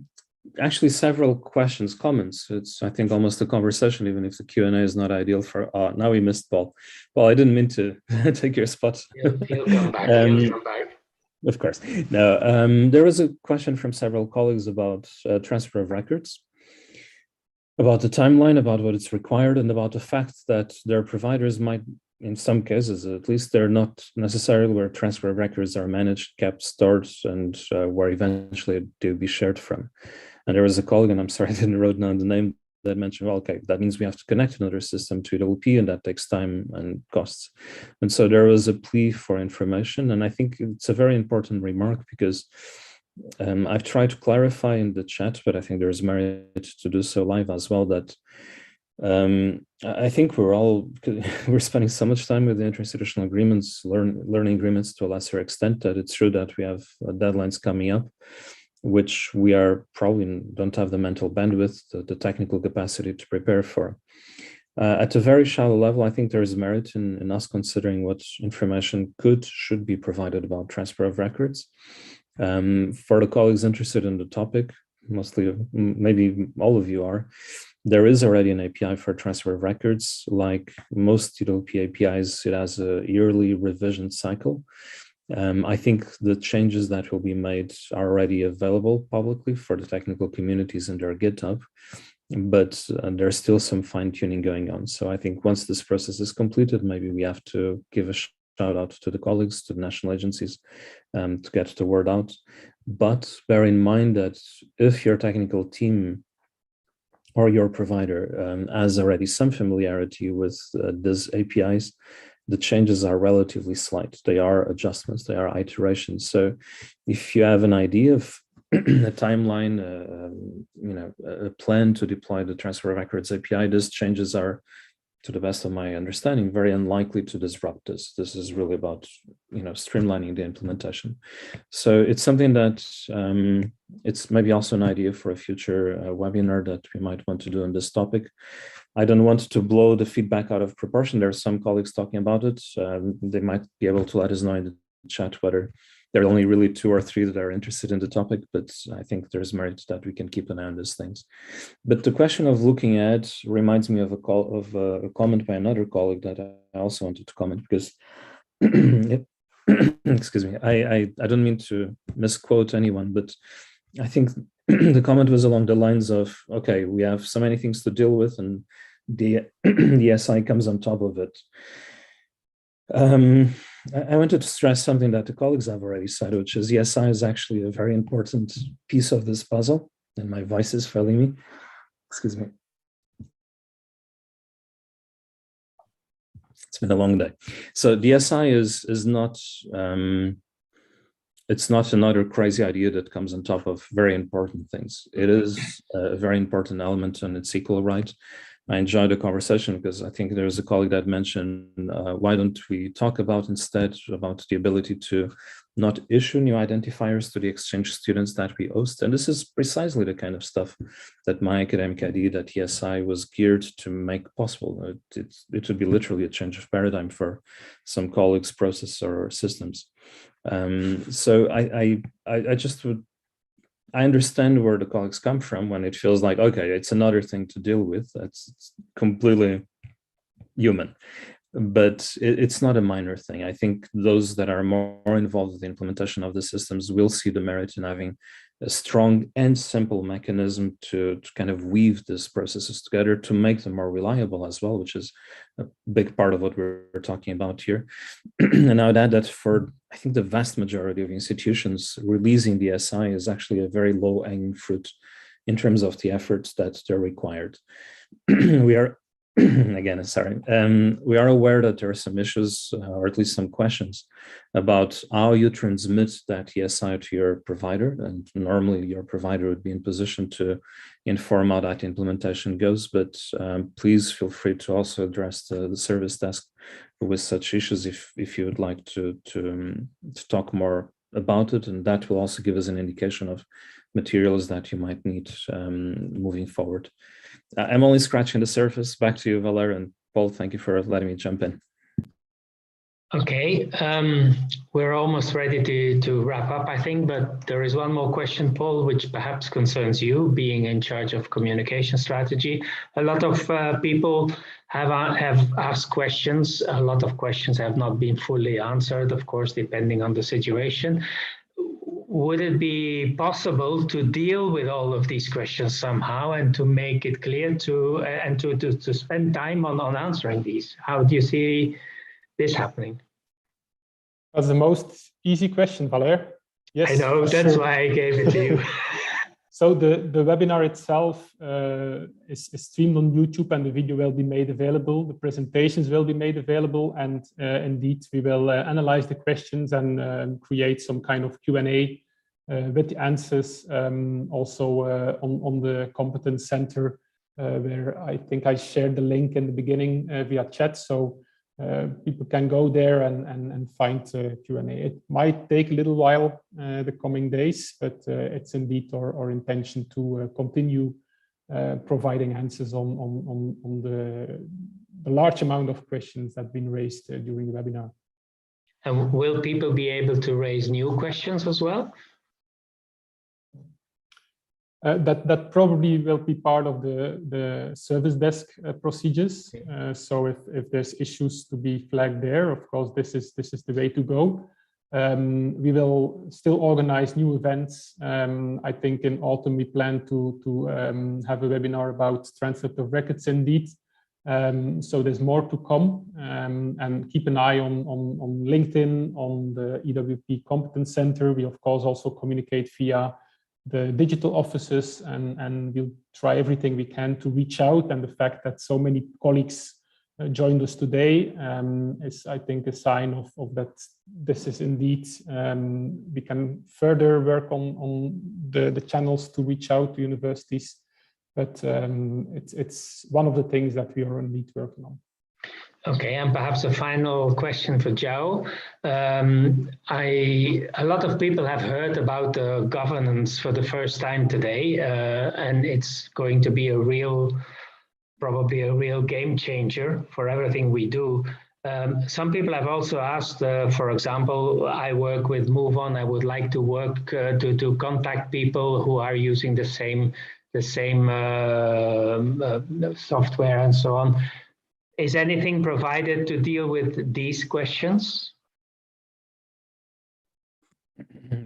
actually several questions, comments. It's, I think, almost a conversation, even if the Q&A is not ideal for, now we missed Paul. Well, I didn't mean to take your spot. He'll come back, he'll come back. Of course. No, there was a question from several colleagues about transfer of records, about the timeline, about what is required, and about the fact that their providers might, in some cases, at least, they're not necessarily where transfer of records are managed, kept, stored, and where eventually they'll be shared from. And there was a colleague, and I'm sorry I didn't write down the name, that mentioned, well, okay, that means we have to connect another system to EWP, and that takes time and costs. And so there was a plea for information, and I think it's a very important remark, because I've tried to clarify in the chat, but I think there's merit to do so live as well, that I think we're spending so much time with the interinstitutional agreements, learning agreements to a lesser extent, that it's true that we have deadlines coming up, which we are probably don't have the mental bandwidth, the technical capacity to prepare for. At a very shallow level, I think there is merit in us considering what information should be provided about transfer of records. For the colleagues interested in the topic, mostly, maybe all of you are, there is already an API for transfer of records. Like most EWP APIs, it has a yearly revision cycle. I think the changes that will be made are already available publicly for the technical communities in their GitHub, but there's still some fine-tuning going on. So I think once this process is completed, maybe we have to give a shout out to the colleagues, to the national agencies, to get the word out. But bear in mind that if your technical team or your provider has already some familiarity with these APIs, the changes are relatively slight. They are adjustments, they are iterations. So if you have an idea of a timeline, a plan to deploy the transfer of records API, these changes are, to the best of my understanding, very unlikely to disrupt this. This is really about, streamlining the implementation. So it's something that it's maybe also an idea for a future webinar that we might want to do on this topic. I don't want to blow the feedback out of proportion. There are some colleagues talking about it. They might be able to let us know in the chat whether there are only really 2 or 3 that are interested in the topic, but I think there's merit that we can keep an eye on these things. But the question of looking at reminds me of a comment by another colleague that I also wanted to comment, because excuse me, I don't mean to misquote anyone, but I think the comment was along the lines of, okay, we have so many things to deal with, and the ESCI comes on top of it. I wanted to stress something that the colleagues have already said, which is ESCI is actually a very important piece of this puzzle, and my voice is failing me. Excuse me. It's been a long day. So the ESCI is not, it's not another crazy idea that comes on top of very important things. It is a very important element in its equal right. I enjoyed the conversation because I think there was a colleague that mentioned, why don't we talk about instead about the ability to not issue new identifiers to the exchange students that we host. And this is precisely the kind of stuff that my academic ID, that ESI was geared to make possible. It would be literally a change of paradigm for some colleagues' process or systems. So I just would, I understand where the colleagues come from when it feels like, okay, it's another thing to deal with. It's completely human, but it's not a minor thing. I think those that are more involved with the implementation of the systems will see the merit in having a strong and simple mechanism to kind of weave these processes together to make them more reliable as well, which is a big part of what we're talking about here. And I would add that for, I think, the vast majority of institutions, releasing the SI is actually a very low-hanging fruit in terms of the efforts that they're required. We are again, sorry, we are aware that there are some issues, or at least some questions about how you transmit that ESI to your provider. And normally your provider would be in position to inform how that implementation goes, but please feel free to also address the service desk with such issues if you would like to talk more about it. And that will also give us an indication of materials that you might need moving forward. I'm only scratching the surface. Back to you, Valère, and Paul, thank you for letting me jump in. Okay, we're almost ready to wrap up, I think, but there is one more question, Paul, which perhaps concerns you, being in charge of communication strategy. A lot of people have asked questions. A lot of questions have not been fully answered, of course, depending on the situation. Would it be possible to deal with all of these questions somehow and to make it clear and to spend time on answering these? How do you see this happening? That's the most easy question, Valère. Yes, I know, that's sure. why I gave it to you. So the webinar itself is streamed on YouTube, and the video will be made available. The presentations will be made available, and indeed we will analyze the questions and create some kind of Q&A with the answers, also on the Competence Center, where I think I shared the link in the beginning via chat. So people can go there and find Q&A. It might take a little while the coming days, but it's indeed our intention to continue providing answers on the large amount of questions that have been raised during the webinar. And will people be able to raise new questions as well? That probably will be part of the service desk procedures. So if there's issues to be flagged there, of course, this is the way to go. We will still organize new events. I think in autumn we plan to have a webinar about transcript of records indeed. So there's more to come, and keep an eye on LinkedIn, on the EWP Competence Center. We of course also communicate via the digital offices, and we'll try everything we can to reach out. And the fact that so many colleagues joined us today is, I think, a sign of that this is indeed, we can further work on the channels to reach out to universities. But it's one of the things that we are indeed working on. Okay, and perhaps a final question for Joao. A lot of people have heard about the governance for the first time today, and it's going to be probably a real game changer for everything we do. Some people have also asked, for example, I work with Move On. I would like to work to contact people who are using the same software and so on. Is anything provided to deal with these questions?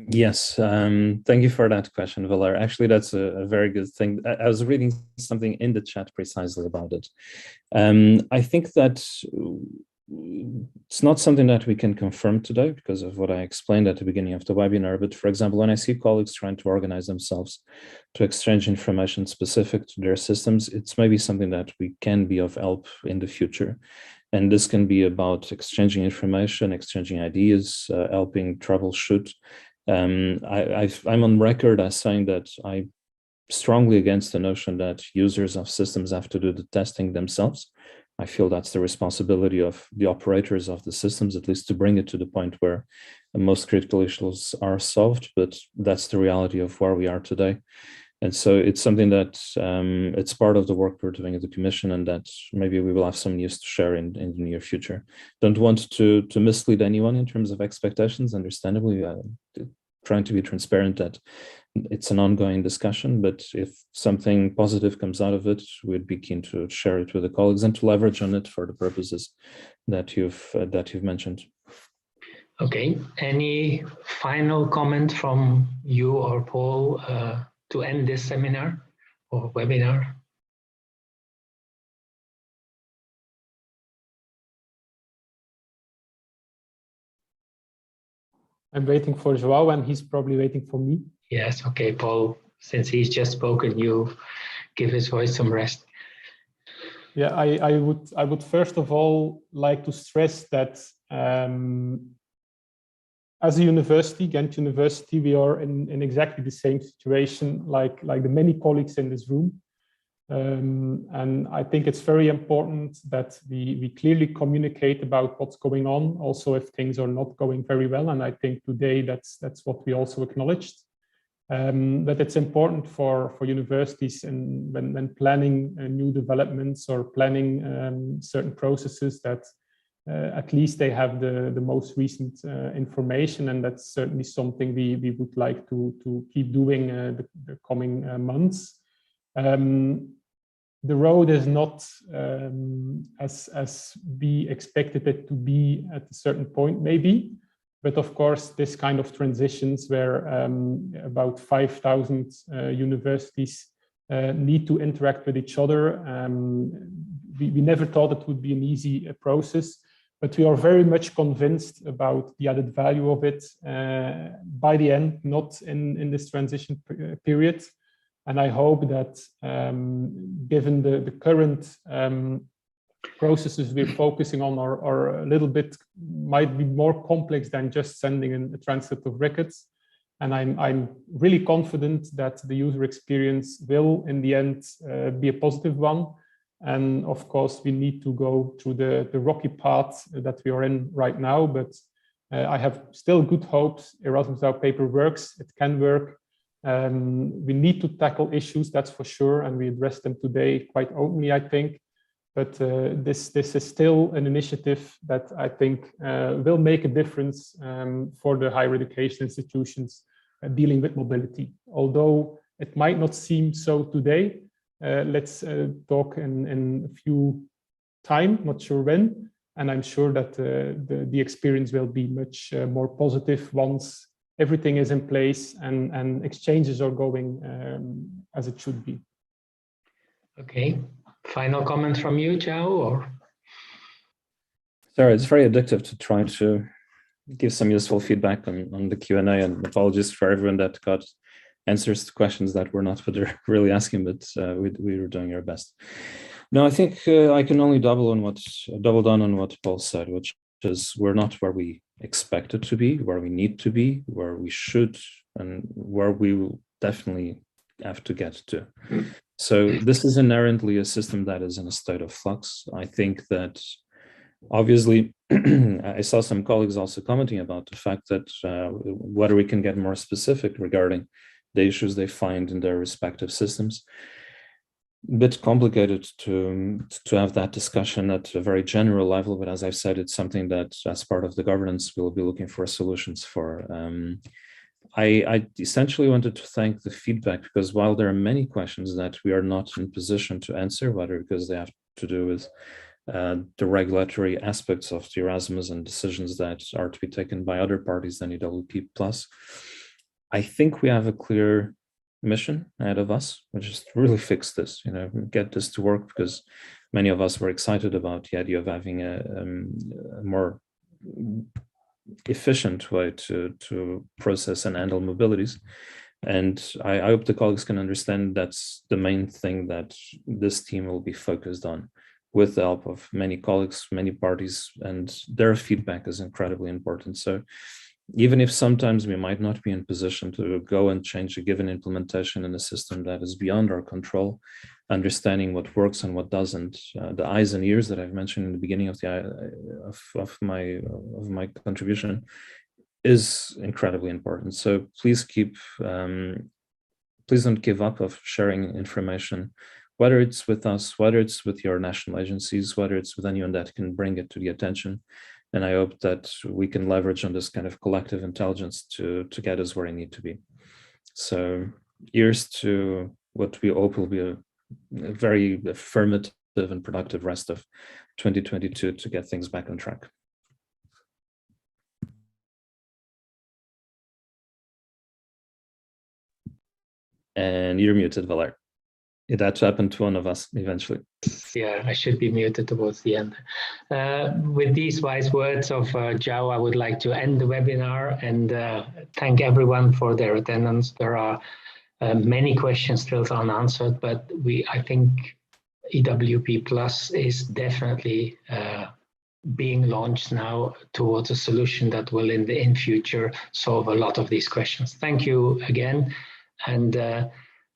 Yes, thank you for that question, Valère. Actually, that's a very good thing. I was reading something in the chat precisely about it. I think that it's not something that we can confirm today because of what I explained at the beginning of the webinar. But for example, when I see colleagues trying to organize themselves to exchange information specific to their systems, it's maybe something that we can be of help in the future. And this can be about exchanging information, exchanging ideas, helping troubleshoot. I'm on record as saying that I'm strongly against the notion that users of systems have to do the testing themselves. I feel that's the responsibility of the operators of the systems, at least to bring it to the point where most critical issues are solved, but that's the reality of where we are today. And so it's something that it's part of the work we're doing at the Commission, and that maybe we will have some news to share in the near future. Don't want to mislead anyone in terms of expectations, understandably, trying to be transparent that it's an ongoing discussion, but if something positive comes out of it, we'd be keen to share it with the colleagues and to leverage on it for the purposes that you've mentioned. Okay, any final comment from you or Paul to end this seminar or webinar? I'm waiting for Joao and he's probably waiting for me. Yes, okay, Paul, since he's just spoken, you give his voice some rest. Yeah, I would first of all like to stress that as a university, Ghent University, we are in exactly the same situation like the many colleagues in this room. And I think it's very important that we clearly communicate about what's going on, also if things are not going very well. And I think today that's what we also acknowledged. But it's important for universities and when planning new developments or planning certain processes that at least they have the most recent information, and that's certainly something we would like to keep doing the coming months. The road is not as we expected it to be at a certain point, maybe. But of course, this kind of transitions where about 5,000 universities need to interact with each other. We never thought it would be an easy process, but we are very much convinced about the added value of it by the end, not in this transition period. And I hope that given the current processes we're focusing on are a little bit, might be more complex than just sending in a transcript of records. And I'm really confident that the user experience will, in the end, be a positive one. And of course, we need to go through the rocky path that we are in right now. But I have still good hopes. Erasmus Our Paper works, it can work. We need to tackle issues, that's for sure. And we address them today quite openly, I think. But this is still an initiative that I think will make a difference for the higher education institutions dealing with mobility. Although it might not seem so today, let's talk in a few time, not sure when. And I'm sure that the experience will be much more positive once everything is in place and exchanges are going as it should be. Okay. Final comment from you, Joao? Or? Sorry, it's very addictive to try to give some useful feedback on the Q&A, and apologies for everyone that got answers to questions that were not what they're really asking, but we were doing our best. No, I think I can only double down on what Paul said, which is we're not where we expected to be, where we need to be, where we should, and where we will definitely have to get to. So this is inherently a system that is in a state of flux. I think that obviously, I saw some colleagues also commenting about the fact that whether we can get more specific regarding the issues they find in their respective systems. A bit complicated to have that discussion at a very general level, but as I've said, it's something that as part of the governance, we'll be looking for solutions for. I essentially wanted to thank the feedback, because while there are many questions that we are not in position to answer, whether because they have to do with the regulatory aspects of the Erasmus and decisions that are to be taken by other parties than EWP+, I think we have a clear mission ahead of us, which is to really fix this, get this to work, because many of us were excited about the idea of having a more efficient way to process and handle mobilities. And I hope the colleagues can understand that's the main thing that this team will be focused on, with the help of many colleagues, many parties, and their feedback is incredibly important. So even if sometimes we might not be in position to go and change a given implementation in a system that is beyond our control, understanding what works and what doesn't, the eyes and ears that I've mentioned in the beginning of my contribution is incredibly important. So please please don't give up of sharing information, whether it's with us, whether it's with your national agencies, whether it's with anyone that can bring it to the attention. And I hope that we can leverage on this kind of collective intelligence to get us where we need to be. So here's to what we hope will be a very affirmative and productive rest of 2022 to get things back on track. And you're muted, Valère. It had to happen to one of us eventually. Yeah, I should be muted towards the end. With these wise words of Joao, I would like to end the webinar and thank everyone for their attendance. There are many questions still unanswered, but I think EWP Plus is definitely being launched now towards a solution that will in future solve a lot of these questions. Thank you again, and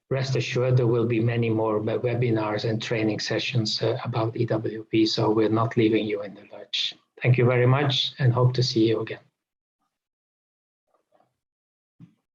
rest assured there will be many more webinars and training sessions about EWP, so we're not leaving you in the lurch. Thank you very much and hope to see you again.